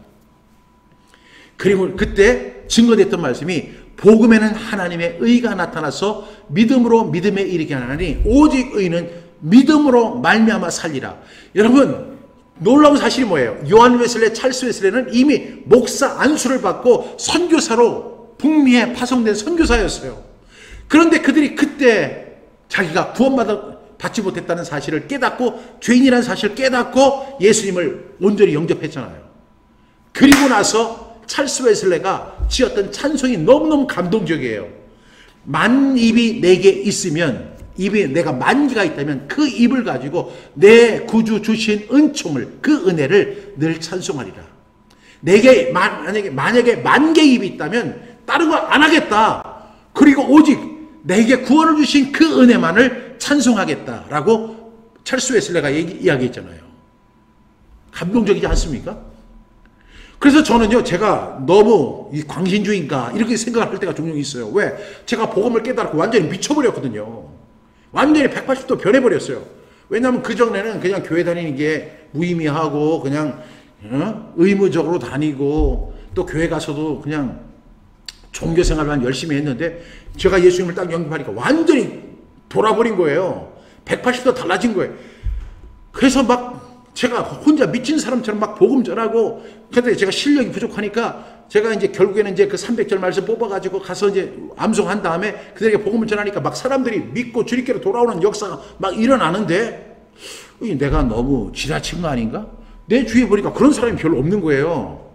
그리고 그때 증거됐던 말씀이 복음에는 하나님의 의가 나타나서 믿음으로 믿음에 이르게 하나니 오직 의는 믿음으로 말미암아 살리라. 여러분, 놀라운 사실이 뭐예요? 요한 웨슬레, 찰스 웨슬레는 이미 목사 안수를 받고 선교사로 북미에 파송된 선교사였어요. 그런데 그들이 그때 자기가 받지 못했다는 사실을 깨닫고 죄인이라는 사실을 깨닫고 예수님을 온전히 영접했잖아요. 그리고 나서 찰스 웨슬레가 지었던 찬송이 너무너무 감동적이에요. 만 입이 내게 있으면, 입이 내가 만 개가 있다면 그 입을 가지고 내 구주 주신 은총을, 그 은혜를 늘 찬송하리라. 내게 만약에 만 개 입이 있다면 다른 거 안 하겠다. 그리고 오직 내게 구원을 주신 그 은혜만을 찬송하겠다라고 찰스 웨슬레가 이야기했잖아요. 감동적이지 않습니까? 그래서 저는요, 제가 너무 이 광신주의인가 이렇게 생각을 할 때가 종종 있어요. 왜? 제가 복음을 깨달았고 완전히 미쳐버렸거든요. 완전히 180도 변해버렸어요. 왜냐하면 그전에는 그냥 교회 다니는 게 무의미하고 그냥 의무적으로 다니고 또 교회 가서도 그냥 종교생활만 열심히 했는데 제가 예수님을 딱 영접하니까 완전히 돌아버린 거예요. 180도 달라진 거예요. 그래서 막 제가 혼자 미친 사람처럼 막 복음 전하고, 근데 제가 실력이 부족하니까 제가 이제 결국에는 이제 그 300절 말씀 뽑아가지고 가서 이제 암송한 다음에 그들에게 복음을 전하니까 막 사람들이 믿고 주님께로 돌아오는 역사가 막 일어나는데 내가 너무 지나친 거 아닌가? 내 주위에 보니까 그런 사람이 별로 없는 거예요.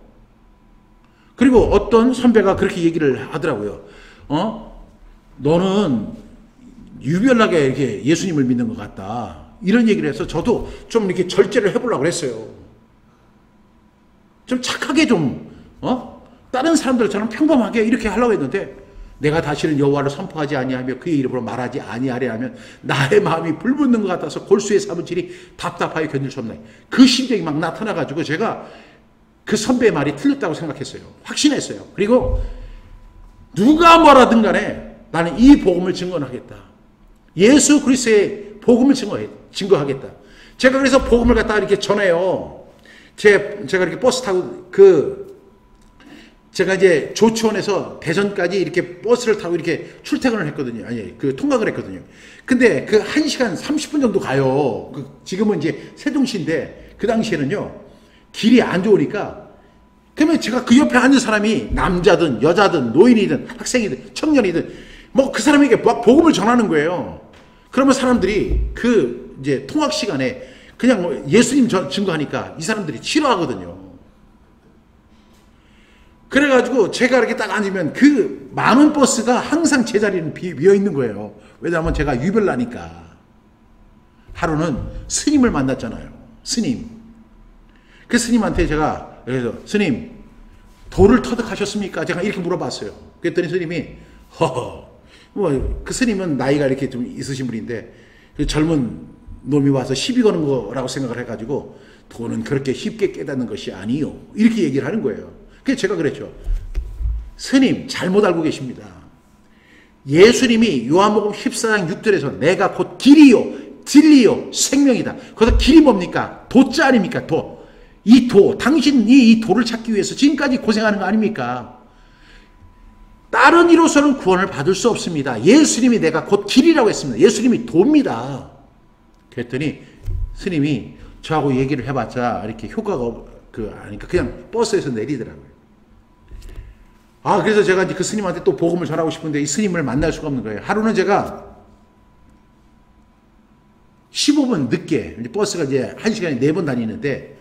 그리고 어떤 선배가 그렇게 얘기를 하더라고요. 너는 유별나게 이렇게 예수님을 믿는 것 같다. 이런 얘기를 해서 저도 좀 이렇게 절제를 해보려고 그랬어요. 좀 착하게 다른 사람들처럼 평범하게 이렇게 하려고 했는데, 내가 다시는 여호와를 선포하지 아니하며 그의 이름으로 말하지 아니하려 하면 나의 마음이 불붙는 것 같아서 골수의 사무칠이 답답하여 견딜 수 없나요. 그 심정이 막 나타나가지고 제가 그 선배의 말이 틀렸다고 생각했어요. 확신했어요. 그리고 누가 뭐라든 간에 나는 이 복음을 증거하겠다. 예수 그리스도의 복음을 증거하겠다. 제가 그래서 복음을 갖다가 이렇게 전해요. 제가 이렇게 버스 타고 제가 이제 조치원에서 대전까지 이렇게 버스를 타고 이렇게 출퇴근을 했거든요. 아니, 통학을 했거든요. 근데 1시간 30분 정도 가요. 지금은 이제 세종시인데, 그 당시에는요, 길이 안 좋으니까, 그러면 제가 그 옆에 앉은 사람이 남자든 여자든 노인이든 학생이든 청년이든 뭐 그 사람에게 막 복음을 전하는 거예요. 그러면 사람들이 이제 통학 시간에 그냥 뭐 예수님 증거하니까 이 사람들이 싫어하거든요. 그래가지고 제가 이렇게 딱 앉으면 그 많은 버스가 항상 제 자리는 비어 있는 거예요. 왜냐하면 제가 유별나니까. 하루는 스님을 만났잖아요. 스님. 그 스님한테 제가 그래서 스님, 도를 터득하셨습니까? 제가 이렇게 물어봤어요. 그랬더니 스님이 그 스님은 나이가 이렇게 좀 있으신 분인데 그 젊은 놈이 와서 시비 거는 거라고 생각을 해가지고 도는 그렇게 쉽게 깨닫는 것이 아니요. 이렇게 얘기를 하는 거예요. 그래서 제가 그랬죠. 스님 잘못 알고 계십니다. 예수님이 요한복음 14장 6절에서 내가 곧 길이요 진리요 생명이다. 거기서 길이 뭡니까? 도자 아닙니까? 도. 이 도, 당신이 이 도를 찾기 위해서 지금까지 고생하는 거 아닙니까? 다른 이로서는 구원을 받을 수 없습니다. 예수님이 내가 곧 길이라고 했습니다. 예수님이 도입니다. 그랬더니 스님이 저하고 얘기를 해봤자 이렇게 효과가 아니까 그냥 버스에서 내리더라고요. 그래서 제가 이제 그 스님한테 또 복음을 전하고 싶은데 이 스님을 만날 수가 없는 거예요. 하루는 제가 15분 늦게, 버스가 이제 1시간에 4번 다니는데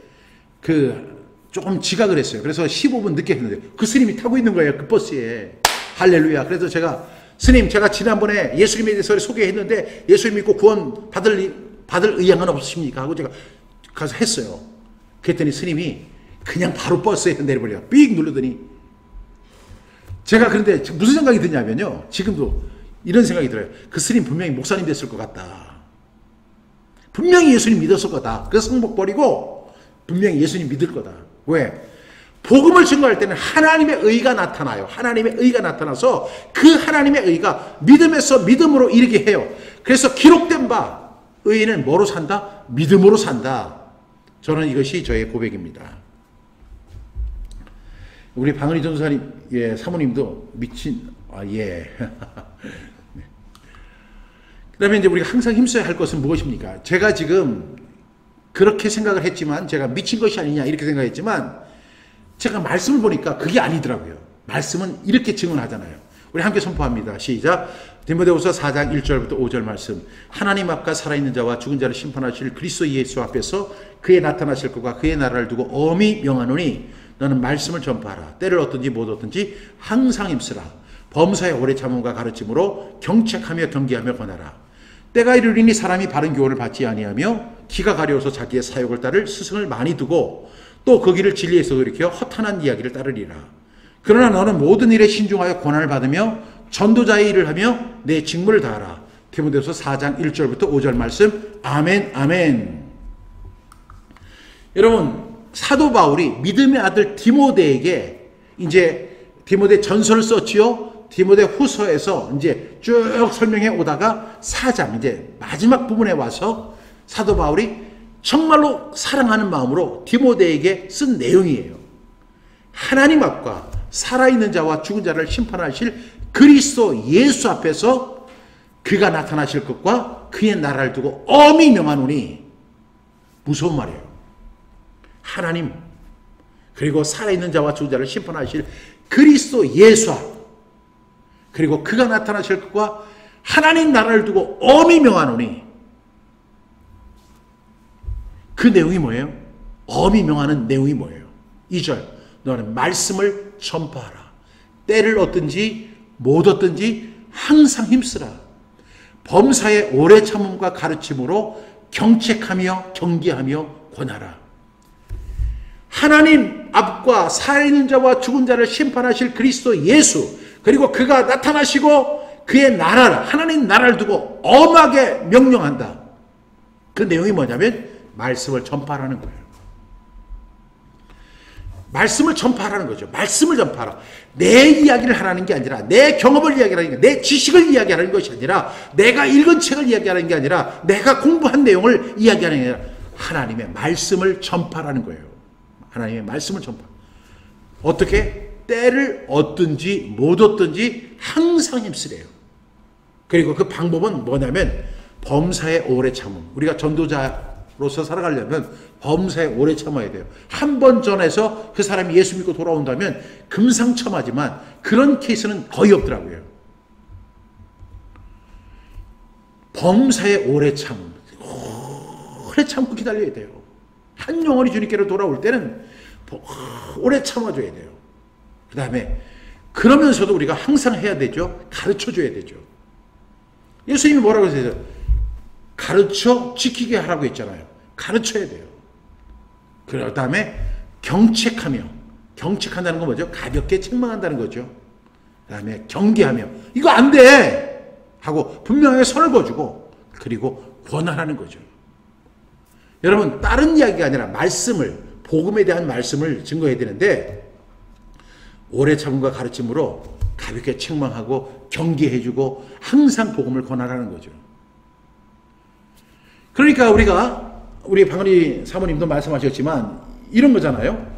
조금 지각을 했어요. 그래서 15분 늦게 했는데 그 스님이 타고 있는 거예요. 그 버스에. 할렐루야. 그래서 제가 스님, 제가 지난번에 예수님에 대해서 소개했는데 예수님 믿고 구원 받을 의향은 없으십니까? 하고 제가 가서 했어요. 그랬더니 스님이 그냥 바로 버스에서 내려버려요. 삑 누르더니 제가 그런데 무슨 생각이 드냐면요. 지금도 이런 생각이 들어요. 그 스님 분명히 목사님 됐을 것 같다. 분명히 예수님 믿었을 거다. 그래서 성복 버리고 분명히 예수님 믿을 거다. 왜? 복음을 증거할 때는 하나님의 의가 나타나요. 하나님의 의가 나타나서 그 하나님의 의가 믿음에서 믿음으로 이르게 해요. 그래서 기록된 바 의인은 뭐로 산다? 믿음으로 산다. 저는 이것이 저의 고백입니다. 우리 방은희 전도사님, 사모님도 미친, 네. 그 다음에 이제 우리가 항상 힘써야 할 것은 무엇입니까? 제가 지금 그렇게 생각을 했지만, 제가 미친 것이 아니냐, 이렇게 생각했지만, 제가 말씀을 보니까 그게 아니더라고요. 말씀은 이렇게 증언하잖아요. 우리 함께 선포합니다. 시작. 디모데후서 4장 1절부터 5절 말씀. 하나님 앞과 살아있는 자와 죽은 자를 심판하실 그리스도 예수 앞에서 그의 나타나실 것과 그의 나라를 두고 엄히 명하노니 너는 말씀을 전파하라. 때를 얻든지 못 얻든지 항상 힘쓰라. 범사에 오래 참음과 가르침으로 경책하며 경계하며 권하라. 때가 이르리니 사람이 바른 교훈을 받지 아니하며 기가 가려워서 자기의 사욕을 따를 스승을 많이 두고 또 그 길을 진리에서 일으켜 허탄한 이야기를 따르리라. 그러나 너는 모든 일에 신중하여 고난을 받으며 전도자의 일을 하며 내 직무를 다하라. 디모데후서 4장 1절부터 5절 말씀. 아멘, 아멘. 여러분, 사도 바울이 믿음의 아들 디모데에게 이제 디모데 전서를 썼지요. 디모데 후서에서 이제 쭉 설명해 오다가 4장 이제 마지막 부분에 와서 사도 바울이 정말로 사랑하는 마음으로 디모데에게 쓴 내용이에요. 하나님 앞과 살아있는 자와 죽은 자를 심판하실 그리스도 예수 앞에서 그가 나타나실 것과 그의 나라를 두고 엄히 명하노니. 무서운 말이에요. 하나님 그리고 살아있는 자와 죽은 자를 심판하실 그리스도 예수 앞 그리고 그가 나타나실 것과 하나님 나라를 두고 엄히 명하노니. 그 내용이 뭐예요? 엄히 명하는 내용이 뭐예요? 2절. 너는 말씀을 전파하라. 때를 얻든지 못 얻든지 항상 힘쓰라. 범사에 오래 참음과 가르침으로 경책하며 경계하며 권하라. 하나님 앞과 살아있는 자와 죽은 자를 심판하실 그리스도 예수 그리고 그가 나타나시고 그의 나라를 하나님 나라를 두고 엄하게 명령한다. 그 내용이 뭐냐면 말씀을 전파하라는 거예요. 말씀을 전파하라는 거죠. 말씀을 전파하라. 내 이야기를 하라는 게 아니라 내 경험을 이야기하는 게 내 지식을 이야기하는 것이 아니라 내가 읽은 책을 이야기하는 게 아니라 내가 공부한 내용을 이야기하는 게 아니라 하나님의 말씀을 전파하라는 거예요. 하나님의 말씀을 전파. 어떻게? 때를 얻든지 못 얻든지 항상 힘쓰래요. 그리고 그 방법은 뭐냐면 범사에 오래 참음. 우리가 전도자로서 살아가려면 범사에 오래 참아야 돼요. 한 번 전해서 그 사람이 예수 믿고 돌아온다면 금상첨화지만 그런 케이스는 거의 없더라고요. 범사에 오래 참음. 오래 참고 기다려야 돼요. 한 영혼이 주님께로 돌아올 때는 오래 참아줘야 돼요. 그 다음에 그러면서도 우리가 항상 해야 되죠. 가르쳐줘야 되죠. 예수님이 뭐라고 했어요? 가르쳐 지키게 하라고 했잖아요. 가르쳐야 돼요. 그 다음에 경책하며. 경책한다는 건 뭐죠? 가볍게 책망한다는 거죠. 그 다음에 경계하며. 이거 안 돼! 하고 분명하게 선을 그어주고 그리고 권하라는 거죠. 여러분 다른 이야기가 아니라 말씀을 복음에 대한 말씀을 증거해야 되는데 오래 참음과 가르침으로 가볍게 책망하고 경계해주고 항상 복음을 권하라는 거죠. 그러니까 우리 방언이 사모님도 말씀하셨지만 이런 거잖아요.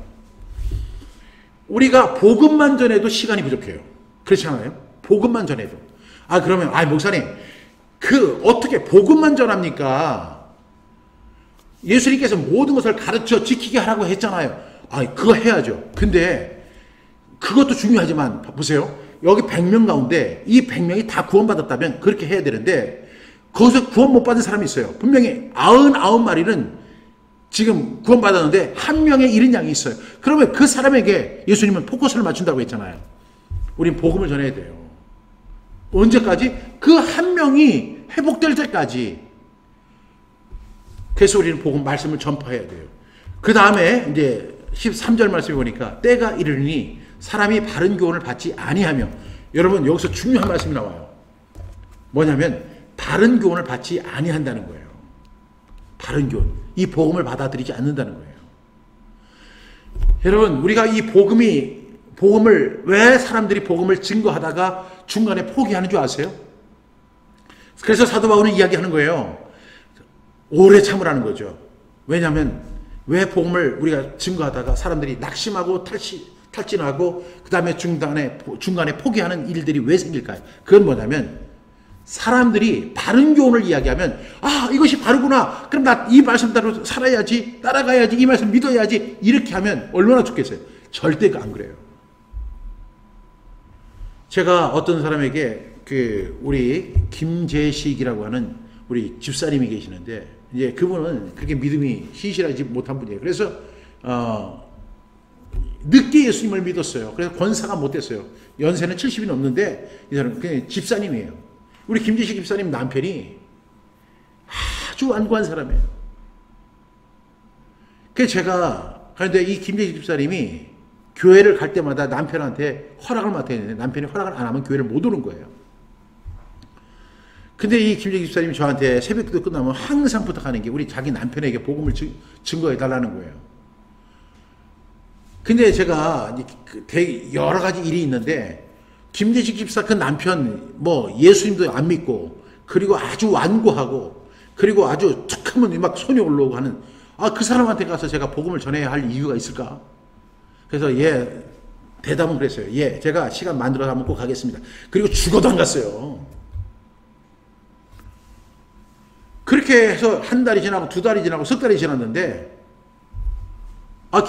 우리가 복음만 전해도 시간이 부족해요. 그렇지 않아요? 복음만 전해도. 그러면 목사님 어떻게 복음만 전합니까? 예수님께서 모든 것을 가르쳐 지키게 하라고 했잖아요. 그거 해야죠. 근데 그것도 중요하지만 보세요. 여기 100명 가운데 이 100명이 다 구원받았다면 그렇게 해야 되는데 거기서 구원 못 받은 사람이 있어요. 분명히 99마리는 지금 구원받았는데 한 명의 잃은 양이 있어요. 그러면 그 사람에게 예수님은 포커스를 맞춘다고 했잖아요. 우린 복음을 전해야 돼요. 언제까지? 그 한 명이 회복될 때까지. 그래서 우리는 복음 말씀을 전파해야 돼요. 그 다음에 이제 13절 말씀에 보니까 때가 이르니 사람이 바른 교훈을 받지 아니하며. 여러분 여기서 중요한 말씀이 나와요. 뭐냐면 바른 교훈을 받지 아니한다는 거예요. 바른 교훈. 이 복음을 받아들이지 않는다는 거예요. 여러분 우리가 이 복음을 왜 사람들이 복음을 증거하다가 중간에 포기하는 줄 아세요? 그래서 사도 바울은 이야기하는 거예요. 오래 참으라는 거죠. 왜냐하면 왜 복음을 우리가 증거하다가 사람들이 낙심하고 탈진하고 그 다음에 중간에 포기하는 일들이 왜 생길까요? 그건 뭐냐면 사람들이 바른 교훈을 이야기하면 이것이 바르구나. 그럼 나 이 말씀대로 살아야지. 따라가야지. 이 말씀 믿어야지. 이렇게 하면 얼마나 좋겠어요. 절대 안 그래요. 제가 어떤 사람에게 그 우리 김재식이라고 하는 우리 집사님이 계시는데 이제 그분은 그렇게 믿음이 신실하지 못한 분이에요. 그래서 늦게 예수님을 믿었어요. 그래서 권사가 못 됐어요. 연세는 70이 넘는데 이 사람은 그냥 집사님이에요. 우리 김재식 집사님 남편이 아주 완고한 사람이에요. 그래서 제가 그런데 이 김재식 집사님이 교회를 갈 때마다 남편한테 허락을 맡아야 되는데 남편이 허락을 안 하면 교회를 못 오는 거예요. 근데 이 김재식 집사님이 저한테 새벽기도 끝나면 항상 부탁하는 게 우리 자기 남편에게 복음을 증거해 달라는 거예요. 근데 제가 여러 가지 일이 있는데 김재식 집사 그 남편 뭐 예수님도 안 믿고 그리고 아주 완고하고 그리고 아주 툭하면 막 손이 올라오고 하는 그 사람한테 가서 제가 복음을 전해야 할 이유가 있을까? 그래서 대답은 그랬어요. 제가 시간 만들어서 한번 꼭 가겠습니다. 그리고 죽어도 안 갔어요. 그렇게 해서 한 달이 지나고 두 달이 지나고 석 달이 지났는데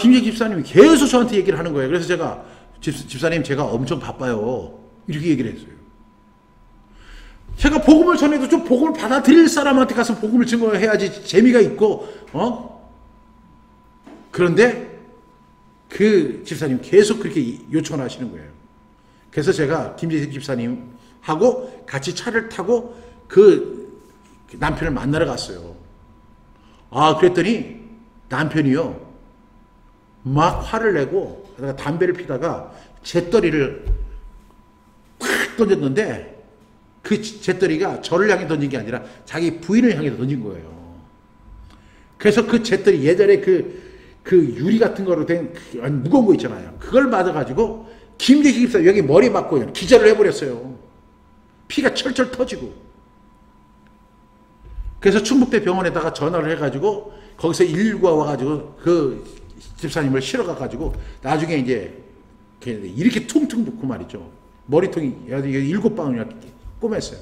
김재식 집사님이 계속 저한테 얘기를 하는 거예요. 그래서 제가 집사님 제가 엄청 바빠요. 이렇게 얘기를 했어요. 제가 복음을 전해도 좀 복음을 받아들일 사람한테 가서 복음을 증거해야지 재미가 있고 그런데 그 집사님 계속 그렇게 요청을 하시는 거예요. 그래서 제가 김재식 집사님하고 같이 차를 타고 그 남편을 만나러 갔어요. 그랬더니 남편이요. 막 화를 내고 담배를 피다가 잿더리를 팍 던졌는데 그 잿더리가 저를 향해 던진 게 아니라 자기 부인을 향해 던진 거예요. 그래서 그 잿더리 예전에 그 유리 같은 거로 된 무거운 거 있잖아요. 그걸 맞아가지고 김재식 집사 여기 머리 맞고 기절을 해버렸어요. 피가 철철 터지고. 그래서 충북대 병원에다가 전화를 해가지고 거기서 119가 와가지고 그 집사님을 실어가가지고 나중에 이제 이렇게 퉁퉁 붓고 말이죠. 머리통이 7방울 꼬맸어요.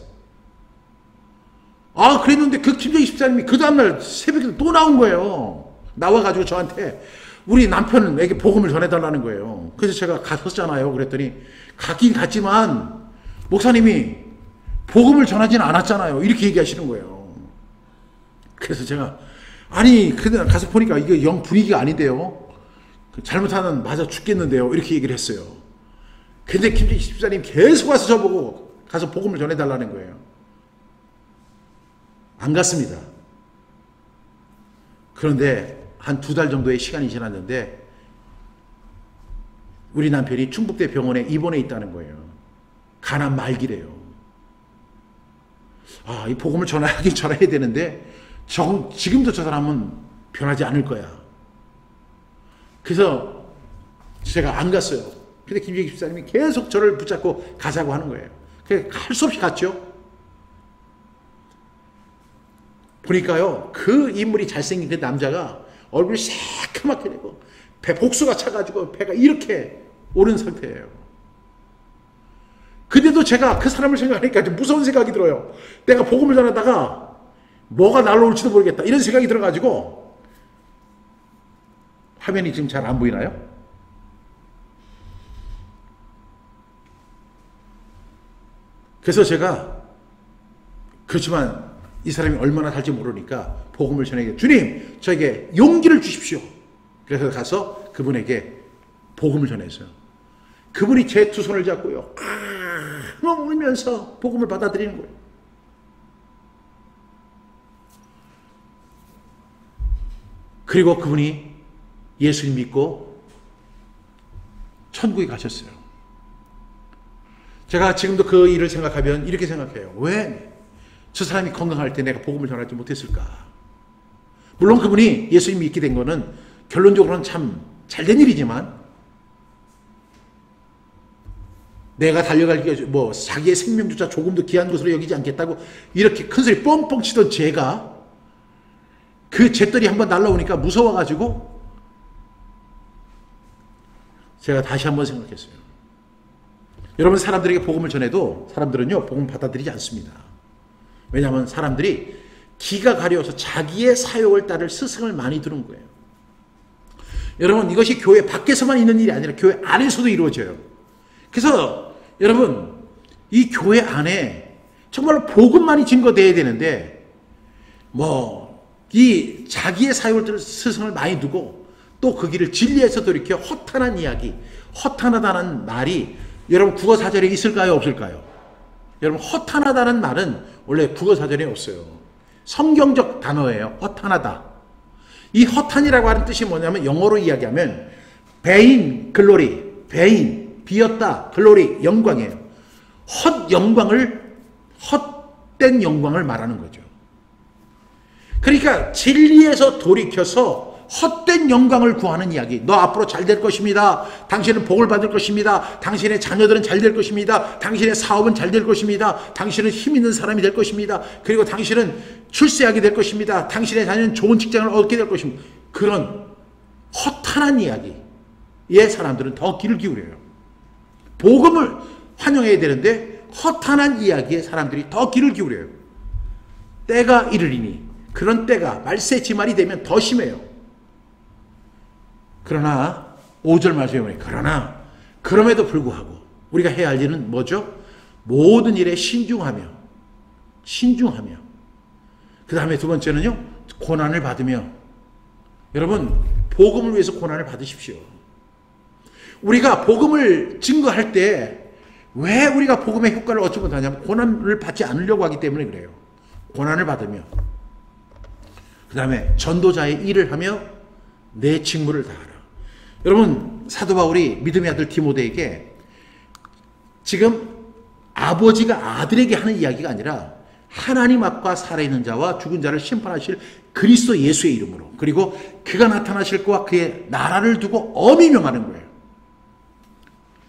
그랬는데 그 김재식 집사님이 그 다음날 새벽에 또 나온 거예요. 나와가지고 저한테 우리 남편에게 복음을 전해달라는 거예요. 그래서 제가 갔었잖아요. 그랬더니 가긴 갔지만 목사님이 복음을 전하지는 않았잖아요. 이렇게 얘기하시는 거예요. 그래서 제가 그날 가서 보니까 이게 영 분위기가 아닌데요. 잘못하면 맞아 죽겠는데요. 이렇게 얘기를 했어요. 근데 김재식 집사님 계속 와서 저보고 가서 복음을 전해달라는 거예요. 안 갔습니다. 그런데 한 2달 정도의 시간이 지났는데 우리 남편이 충북대 병원에 입원해 있다는 거예요. 간암 말기래요. 이 복음을 전해야 되는데 지금도 저 사람은 변하지 않을 거야. 그래서 제가 안 갔어요. 근데 김재식 집사님이 계속 저를 붙잡고 가자고 하는 거예요. 그래서 할 수 없이 갔죠. 보니까요, 그 인물이 잘생긴 그 남자가 얼굴이 새카맣게 되고 배 복수가 차가지고 배가 이렇게 오른 상태예요. 근데도 제가 그 사람을 생각하니까 무서운 생각이 들어요. 내가 복음을 전하다가 뭐가 날라올지도 모르겠다. 이런 생각이 들어가지고 화면이 지금 잘 안 보이나요? 그래서 제가 그렇지만 이 사람이 얼마나 살지 모르니까 복음을 전하게 주님 저에게 용기를 주십시오. 그래서 가서 그분에게 복음을 전했어요. 그분이 제 두 손을 잡고요. 너무 울면서 복음을 받아들이는 거예요. 그리고 그분이 예수님 믿고 천국에 가셨어요. 제가 지금도 그 일을 생각하면 이렇게 생각해요. 왜 저 사람이 건강할 때 내가 복음을 전하지 못했을까? 물론 그분이 예수님 믿게 된 거는 결론적으로는 참 잘된 일이지만 내가 달려갈 자기의 생명조차 조금도 귀한 것으로 여기지 않겠다고 이렇게 큰 소리 뻥뻥 치던 제가 그 잿더리 한번 날라오니까 무서워가지고 제가 다시 한번 생각했어요. 여러분 사람들에게 복음을 전해도 사람들은요 복음 받아들이지 않습니다. 왜냐하면 사람들이 기가 가려워서 자기의 사욕을 따를 스승을 많이 두는 거예요. 여러분 이것이 교회 밖에서만 있는 일이 아니라 교회 안에서도 이루어져요. 그래서 여러분, 이 교회 안에 정말로 복음만이 증거되어야 되는데, 이 자기의 사역을 스승을 많이 두고 또 그 길을 진리에서 돌이켜 허탄한 이야기, 허탄하다는 말이 여러분 국어사전에 있을까요? 없을까요? 여러분, 허탄하다는 말은 원래 국어사전에 없어요. 성경적 단어예요. 허탄하다. 이 허탄이라고 하는 뜻이 뭐냐면 영어로 이야기하면 vain glory, vain, 비었다, glory, 영광이에요. 헛된 영광을 말하는 거죠. 그러니까 진리에서 돌이켜서 헛된 영광을 구하는 이야기. 너 앞으로 잘 될 것입니다. 당신은 복을 받을 것입니다. 당신의 자녀들은 잘 될 것입니다. 당신의 사업은 잘 될 것입니다. 당신은 힘 있는 사람이 될 것입니다. 그리고 당신은 출세하게 될 것입니다. 당신의 자녀는 좋은 직장을 얻게 될 것입니다. 그런 허탄한 이야기에 사람들은 더 귀를 기울여요. 복음을 환영해야 되는데 허탄한 이야기에 사람들이 더 귀를 기울여요. 때가 이르리니, 그런 때가 말세지말이 되면 더 심해요. 그러나 5절 말씀에 보니, 그러나 그럼에도 불구하고 우리가 해야 할 일은 뭐죠? 모든 일에 신중하며 그 다음에 두 번째는요, 고난을 받으며. 여러분, 복음을 위해서 고난을 받으십시오. 우리가 복음을 증거할 때 왜 우리가 복음의 효과를 얻지 못하냐면 고난을 받지 않으려고 하기 때문에 그래요. 고난을 받으며, 그 다음에 전도자의 일을 하며 내 직무를 다하라. 여러분, 사도 바울이 믿음의 아들 디모데에게 지금 아버지가 아들에게 하는 이야기가 아니라 하나님 앞과 살아있는 자와 죽은 자를 심판하실 그리스도 예수의 이름으로, 그리고 그가 나타나실 것과 그의 나라를 두고 엄히 명하는 거예요.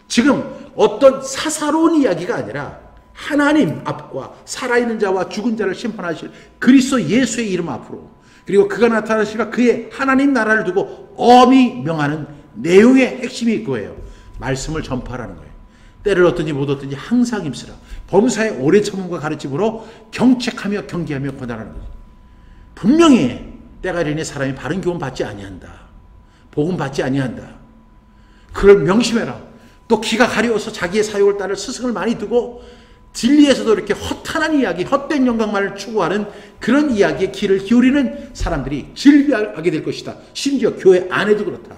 지금 어떤 사사로운 이야기가 아니라 하나님 앞과 살아있는 자와 죽은 자를 심판하실 그리스도 예수의 이름 앞으로, 그리고 그가 나타나실까 그의 하나님 나라를 두고 엄히 명하는 내용의 핵심이 그거예요. 말씀을 전파하라는 거예요. 때를 얻든지 못 얻든지 항상 힘쓰라. 범사의 오래 참음과 가르침으로 경책하며 경계하며 권하라는 거죠. 분명히 때가 이르니 사람이 바른 교훈 받지 아니한다. 복음 받지 아니한다. 그걸 명심해라. 또 기가 가려워서 자기의 사역을 따를 스승을 많이 두고 진리에서도 이렇게 허탄한 이야기, 헛된 영광만을 추구하는 그런 이야기에 귀를 기울이는 사람들이 질비하게 될 것이다. 심지어 교회 안에도 그렇다.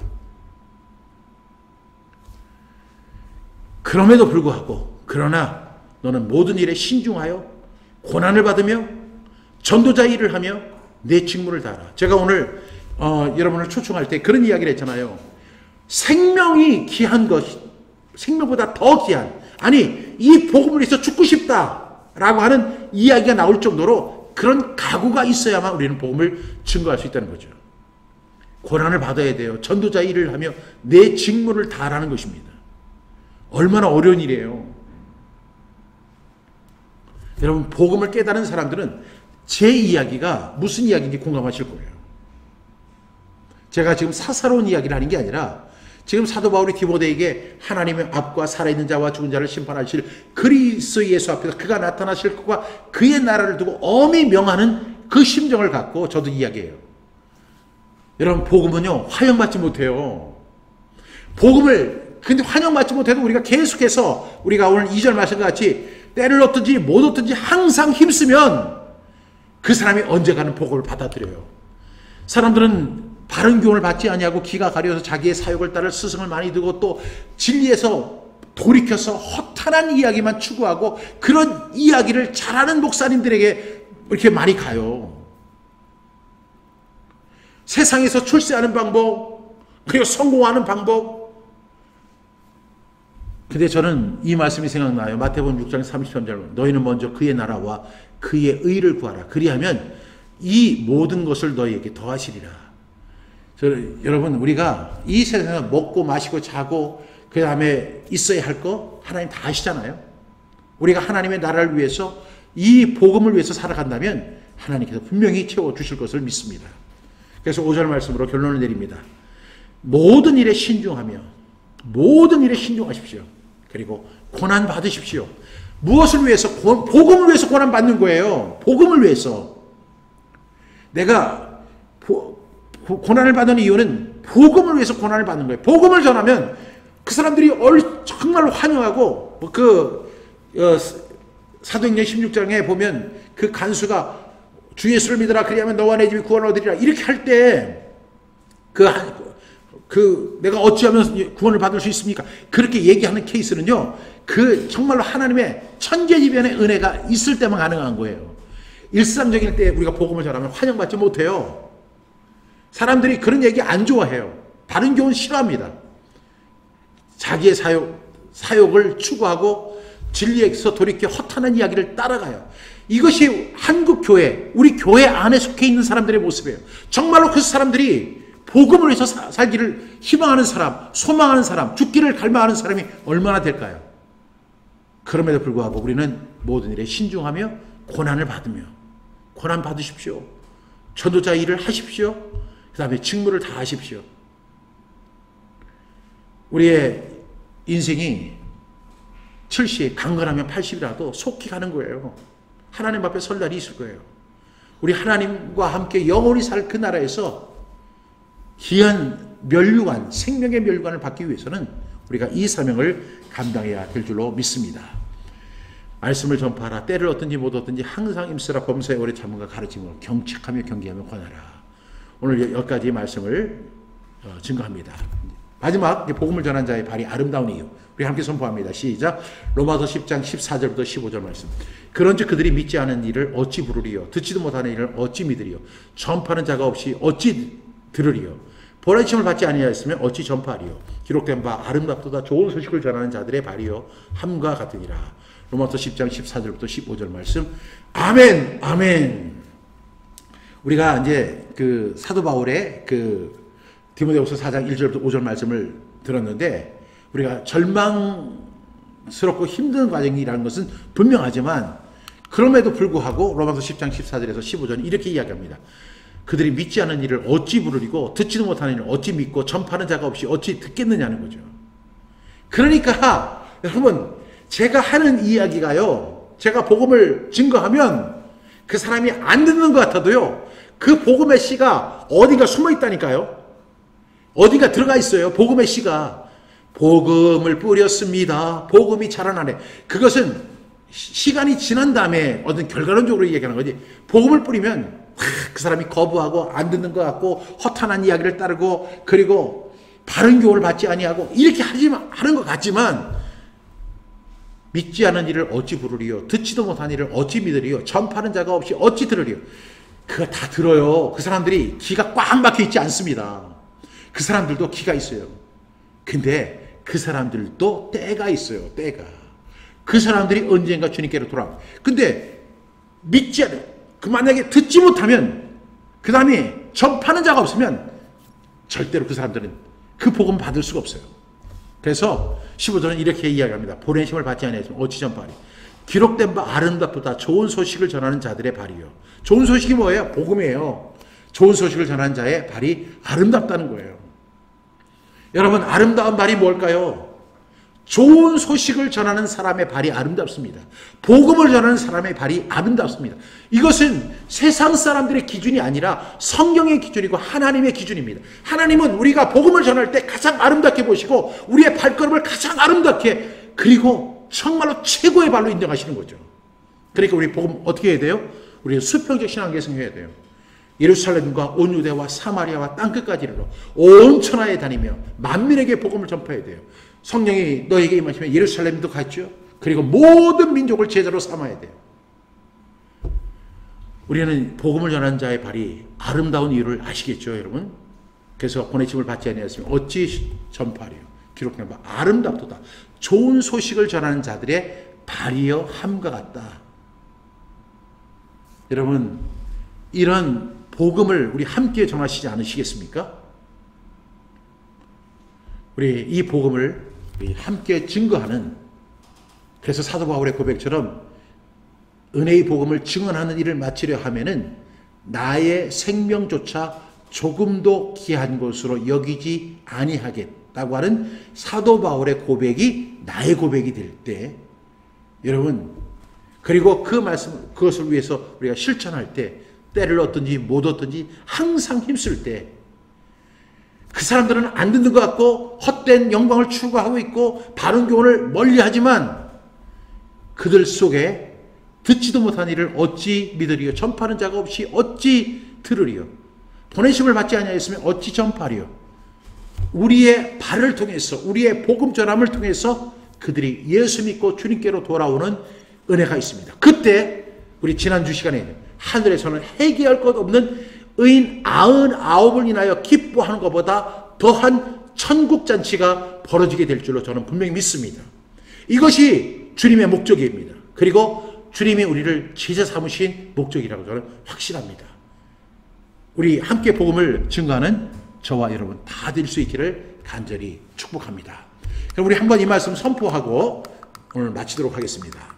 그럼에도 불구하고, 그러나 너는 모든 일에 신중하여 고난을 받으며 전도자 일을 하며 내 직무를 다하라. 제가 오늘 여러분을 초청할 때 그런 이야기를 했잖아요. 생명이 귀한 것, 생명보다 더 귀한, 아니 이 복음을 위해서 죽고 싶다라고 하는 이야기가 나올 정도로 그런 각오가 있어야만 우리는 복음을 증거할 수 있다는 거죠. 고난을 받아야 돼요. 전도자 일을 하며 내 직무를 다하라는 것입니다. 얼마나 어려운 일이에요. 여러분, 복음을 깨달은 사람들은 제 이야기가 무슨 이야기인지 공감하실 거예요. 제가 지금 사사로운 이야기를 하는 게 아니라 지금 사도 바울이 디모데에게 하나님의 앞과 살아있는 자와 죽은 자를 심판하실 그리스도 예수 앞에서 그가 나타나실 것과 그의 나라를 두고 엄히 명하는 그 심정을 갖고 저도 이야기해요. 여러분, 복음은요, 환영받지 못해요. 근데 환영받지 못해도 우리가 계속해서 우리가 오늘 2절 말씀과 같이 때를 얻든지 못 얻든지 항상 힘쓰면 그 사람이 언젠가는 복음을 받아들여요. 사람들은 바른 교훈을 받지 아니하고 기가 가려서 자기의 사역을 따를 스승을 많이 두고 또 진리에서 돌이켜서 허탄한 이야기만 추구하고 그런 이야기를 잘하는 목사님들에게 이렇게 많이 가요. 세상에서 출세하는 방법, 그리고 성공하는 방법. 근데 저는 이 말씀이 생각나요. 마태복음 6장 33절, 너희는 먼저 그의 나라와 그의 의를 구하라. 그리하면 이 모든 것을 너희에게 더하시리라. 여러분, 우리가 이 세상에서 먹고 마시고 자고 그 다음에 있어야 할 거 하나님 다 아시잖아요. 우리가 하나님의 나라를 위해서 이 복음을 위해서 살아간다면 하나님께서 분명히 채워주실 것을 믿습니다. 그래서 5절 말씀으로 결론을 내립니다. 모든 일에 신중하며 모든 일에 신중하십시오. 그리고 고난 받으십시오. 무엇을 위해서? 복음을 위해서 고난 받는 거예요. 복음을 위해서. 내가 고난을 받는 이유는 복음을 위해서 고난을 받는 거예요. 복음을 전하면 그 사람들이 정말로 환영하고 사도행전 16장에 보면 그 간수가 주 예수를 믿으라 그리하면 너와 내 집이 구원을 얻으리라 이렇게 할 때 내가 어찌하면 구원을 받을 수 있습니까? 그렇게 얘기하는 케이스는요, 정말로 하나님의 천재지변의 은혜가 있을 때만 가능한 거예요. 일상적일 때 우리가 복음을 전하면 환영받지 못해요. 사람들이 그런 얘기 안 좋아해요. 바른 교훈 싫어합니다. 자기의 사욕을 추구하고 진리에서 돌이켜 허탄한 이야기를 따라가요. 이것이 한국 교회, 우리 교회 안에 속해 있는 사람들의 모습이에요. 정말로 그 사람들이 복음을 위해서 살기를 희망하는 사람, 소망하는 사람, 죽기를 갈망하는 사람이 얼마나 될까요? 그럼에도 불구하고 우리는 모든 일에 신중하며 고난을 받으며, 고난 받으십시오. 전도자 일을 하십시오. 그 다음에 직무를 다 하십시오. 우리의 인생이 70, 강건하면 80이라도 속히 가는 거예요. 하나님 앞에 설 날이 있을 거예요. 우리 하나님과 함께 영원히 살 그 나라에서 귀한 면류관, 생명의 면류관을 받기 위해서는 우리가 이 사명을 감당해야 될 줄로 믿습니다. 말씀을 전파하라. 때를 얻든지 못 얻든지 항상 임쓰라. 범사에 오래 참음과 가르침으로 경책하며 경계하며 권하라. 오늘 여기까지 말씀을 증거합니다. 마지막 복음을 전한 자의 발이 아름다운 이유. 우리 함께 선포합니다. 시작. 로마서 10장 14절부터 15절 말씀. 그런즉 그들이 믿지 않은 일을 어찌 부르리요? 듣지도 못하는 일을 어찌 믿으리요? 전파하는 자가 없이 어찌 들으리요? 보라심을 받지 아니하였으면 어찌 전파하리요? 기록된 바 아름답도다 좋은 소식을 전하는 자들의 발이요 함과 같으니라. 로마서 10장 14절부터 15절 말씀. 아멘, 아멘. 우리가 이제 사도 바울의 디모데후서 4장 1절부터 5절 말씀을 들었는데, 우리가 절망스럽고 힘든 과정이라는 것은 분명하지만, 그럼에도 불구하고 로마서 10장 14절에서 15절은 이렇게 이야기합니다. 그들이 믿지 않은 일을 어찌 부르리고 듣지도 못하는 일을 어찌 믿고 전파하는 자가 없이 어찌 듣겠느냐는 거죠. 그러니까 여러분, 제가 하는 이야기가요, 제가 복음을 증거하면 그 사람이 안 듣는 것 같아도요, 그 복음의 씨가 어디가 숨어 있다니까요. 어디가 들어가 있어요. 복음의 씨가. 복음을 뿌렸습니다. 복음이 자라나네. 그것은 시간이 지난 다음에 어떤 결과론적으로 얘기하는 거지. 복음을 뿌리면 그 사람이 거부하고 안 듣는 것 같고 허탄한 이야기를 따르고, 그리고 바른 교훈을 받지 아니하고 이렇게 하는 것 같지만, 믿지 않은 일을 어찌 부르리요? 듣지도 못한 일을 어찌 믿으리요? 전파하는 자가 없이 어찌 들으리요? 그거 다 들어요. 그 사람들이 귀가 꽉 막혀 있지 않습니다. 그 사람들도 귀가 있어요. 근데 그 사람들도 때가 있어요. 때가. 그 사람들이 언젠가 주님께로 돌아옵니다. 근데 믿지 않아요. 만약에 듣지 못하면, 그 다음에 전파하는 자가 없으면 절대로 그 사람들은 그 복음 받을 수가 없어요. 그래서 15절은 이렇게 이야기합니다. 보내심을 받지 아니하였으면 어찌 전파하리. 기록된 바 아름답도다 좋은 소식을 전하는 자들의 발이요. 좋은 소식이 뭐예요? 복음이에요. 좋은 소식을 전하는 자의 발이 아름답다는 거예요. 여러분, 아름다운 발이 뭘까요? 좋은 소식을 전하는 사람의 발이 아름답습니다. 복음을 전하는 사람의 발이 아름답습니다. 이것은 세상 사람들의 기준이 아니라 성경의 기준이고 하나님의 기준입니다. 하나님은 우리가 복음을 전할 때 가장 아름답게 보시고, 우리의 발걸음을 가장 아름답게, 그리고 정말로 최고의 발로 인정하시는 거죠. 그러니까 우리 복음 어떻게 해야 돼요? 우리는 수평적 신앙계승 해야 돼요. 예루살렘과 온 유대와 사마리아와 땅끝까지 이르러 온 천하에 다니며 만민에게 복음을 전파해야 돼요. 성령이 너에게 임하시면 예루살렘도 갔죠. 그리고 모든 민족을 제자로 삼아야 돼요. 우리는 복음을 전하는 자의 발이 아름다운 이유를 아시겠죠, 여러분? 그래서 보내심을 받지 아니하였으면 어찌 전파하리요? 기록된 바 아름답도다 좋은 소식을 전하는 자들의 발이여 함과 같다. 여러분, 이런 복음을 우리 함께 전하시지 않으시겠습니까? 우리 이 복음을 우리 함께 증거하는, 그래서 사도 바울의 고백처럼 은혜의 복음을 증언하는 일을 마치려 하면은 나의 생명조차 조금도 귀한 것으로 여기지 아니하겠다고 하는 사도 바울의 고백이 나의 고백이 될 때, 여러분, 그리고 그 말씀, 그것을 위해서 우리가 실천할 때, 때를 얻든지 못 얻든지 항상 힘쓸 때, 그 사람들은 안 듣는 것 같고 헛된 영광을 추구하고 있고 바른 교훈을 멀리하지만, 그들 속에 듣지도 못한 일을 어찌 믿으리요? 전파하는 자가 없이 어찌 들으리요? 보내심을 받지 아니하였으면 어찌 전파하리요? 우리의 발을 통해서, 우리의 복음 전함을 통해서 그들이 예수 믿고 주님께로 돌아오는 은혜가 있습니다. 그때 우리 지난주 시간에 하늘에서는 해결할 것 없는 의인 99을 인하여 기뻐하는 것보다 더한 천국잔치가 벌어지게 될 줄로 저는 분명히 믿습니다. 이것이 주님의 목적입니다. 그리고 주님이 우리를 제자 삼으신 목적이라고 저는 확신합니다. 우리 함께 복음을 증거하는 저와 여러분 다 될 수 있기를 간절히 축복합니다. 그럼 우리 한번 이 말씀 선포하고 오늘 마치도록 하겠습니다.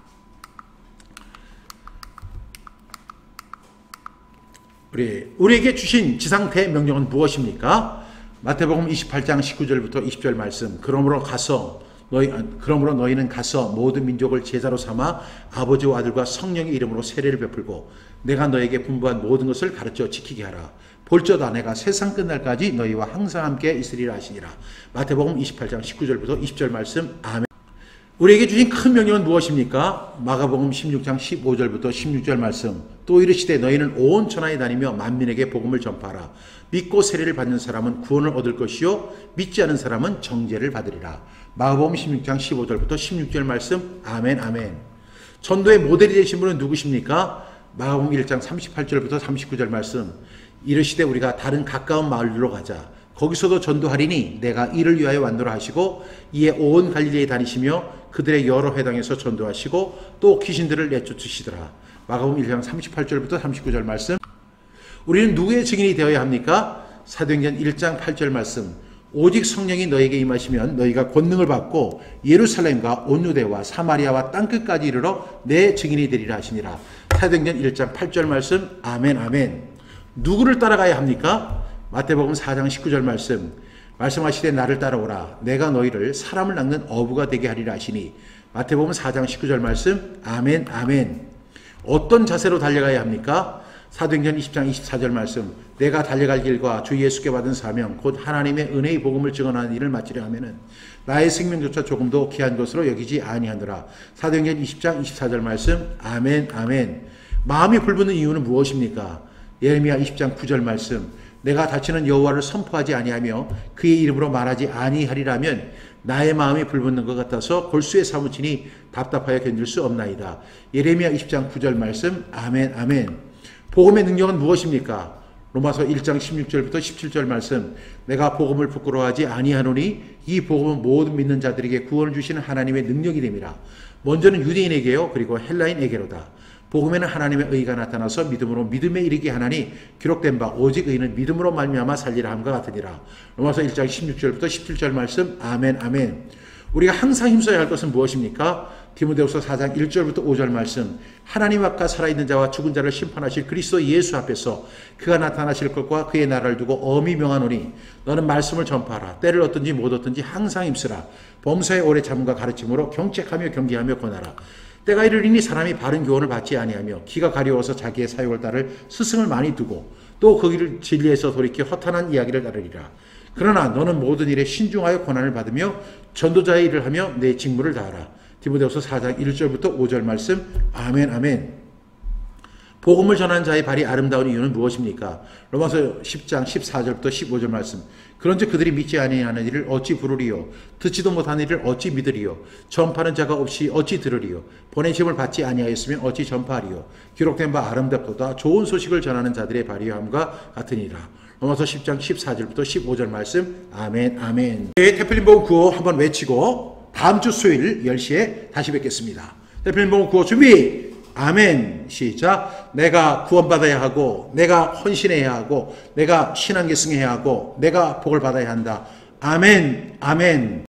우리에게 주신 지상대 명령은 무엇입니까? 마태복음 28장 19절부터 20절 말씀. 그러므로 너희는 가서 모든 민족을 제자로 삼아 아버지와 아들과 성령의 이름으로 세례를 베풀고 내가 너에게 분부한 모든 것을 가르쳐 지키게 하라. 볼저다 내가 세상 끝날까지 너희와 항상 함께 있으리라 하시니라. 마태복음 28장 19절부터 20절 말씀. 아멘. 우리에게 주신 큰 명령은 무엇입니까? 마가복음 16장 15절부터 16절 말씀. 또 이르시되 너희는 온 천하에 다니며 만민에게 복음을 전파하라. 믿고 세례를 받는 사람은 구원을 얻을 것이요 믿지 않은 사람은 정죄를 받으리라. 마가복음 16장 15절부터 16절 말씀. 아멘 아멘. 전도의 모델이 되신 분은 누구십니까? 마가복음 1장 38절부터 39절 말씀. 이르시되 우리가 다른 가까운 마을로 가자. 거기서도 전도하리니 내가 이를 위하여 왔노라 하시고 이에 온 갈릴리에 다니시며 그들의 여러 회당에서 전도하시고 또 귀신들을 내쫓으시더라. 마가복음 1장 38절부터 39절 말씀. 우리는 누구의 증인이 되어야 합니까? 사도행전 1장 8절 말씀. 오직 성령이 너에게 임하시면 너희가 권능을 받고 예루살렘과 온 유대와 사마리아와 땅끝까지 이르러 내 증인이 되리라 하시니라. 사도행전 1장 8절 말씀. 아멘 아멘. 누구를 따라가야 합니까? 마태복음 4장 19절 말씀. 말씀하시되 나를 따라오라. 내가 너희를 사람을 낚는 어부가 되게 하리라 하시니. 마태복음 4장 19절 말씀. 아멘 아멘. 어떤 자세로 달려가야 합니까? 사도행전 20장 24절 말씀. 내가 달려갈 길과 주 예수께 받은 사명 곧 하나님의 은혜의 복음을 증언하는 일을 마치려 하면은 나의 생명조차 조금도 귀한 것으로 여기지 아니하노라. 사도행전 20장 24절 말씀. 아멘 아멘. 마음이 불붙는 이유는 무엇입니까? 예레미야 20장 9절 말씀. 내가 다치는 여호와를 선포하지 아니하며 그의 이름으로 말하지 아니하리라면 나의 마음이 불붙는 것 같아서 골수에 사무치니 답답하여 견딜 수 없나이다. 예레미야 20장 9절 말씀. 아멘 아멘. 복음의 능력은 무엇입니까? 로마서 1장 16절부터 17절 말씀. 내가 복음을 부끄러워하지 아니하노니 이 복음은 모든 믿는 자들에게 구원을 주시는 하나님의 능력이 됨이라. 먼저는 유대인에게요 그리고 헬라인에게로다. 복음에는 하나님의 의가 나타나서 믿음으로 믿음에 이르게 하나니 기록된 바 오직 의는 믿음으로 말미암아 살리라 함과 같으니라. 로마서 1장 16절부터 17절 말씀. 아멘 아멘. 우리가 항상 힘써야 할 것은 무엇입니까? 디모데후서 4장 1절부터 5절 말씀. 하나님 앞과 살아있는 자와 죽은 자를 심판하실 그리스도 예수 앞에서 그가 나타나실 것과 그의 나라를 두고 엄히 명하노니 너는 말씀을 전파하라. 때를 얻든지 못 얻든지 항상 힘쓰라. 범사의 오래 참음과 가르침으로 경책하며 경계하며 권하라. 때가 이르리니 사람이 바른 교훈을 받지 아니하며 기가 가려워서 자기의 사욕을 따를 스승을 많이 두고 또 그 길을 진리에서 돌이켜 허탄한 이야기를 따르리라. 그러나 너는 모든 일에 신중하여 고난을 받으며 전도자의 일을 하며 내 직무를 다하라. 디모데후서 4장 1절부터 5절 말씀. 아멘 아멘. 복음을 전하는 자의 발이 아름다운 이유는 무엇입니까? 로마서 10장 14절부터 15절 말씀. 그런즉 그들이 믿지 아니하는 일을 어찌 부르리요? 듣지도 못하는 일을 어찌 믿으리요? 전파하는 자가 없이 어찌 들으리요? 보내심을 받지 아니하였으면 어찌 전파하리요? 기록된 바 아름답도다 좋은 소식을 전하는 자들의 발이함과 같으니라. 로마서 10장 14절부터 15절 말씀. 아멘 아멘. 대표님 복음 구호 한번 외치고 다음 주 수요일 10시에 다시 뵙겠습니다. 대표님 복음 구호 준비. 아멘. 시작. 내가 구원받아야 하고 내가 헌신해야 하고 내가 신앙계승해야 하고 내가 복을 받아야 한다. 아멘 아멘.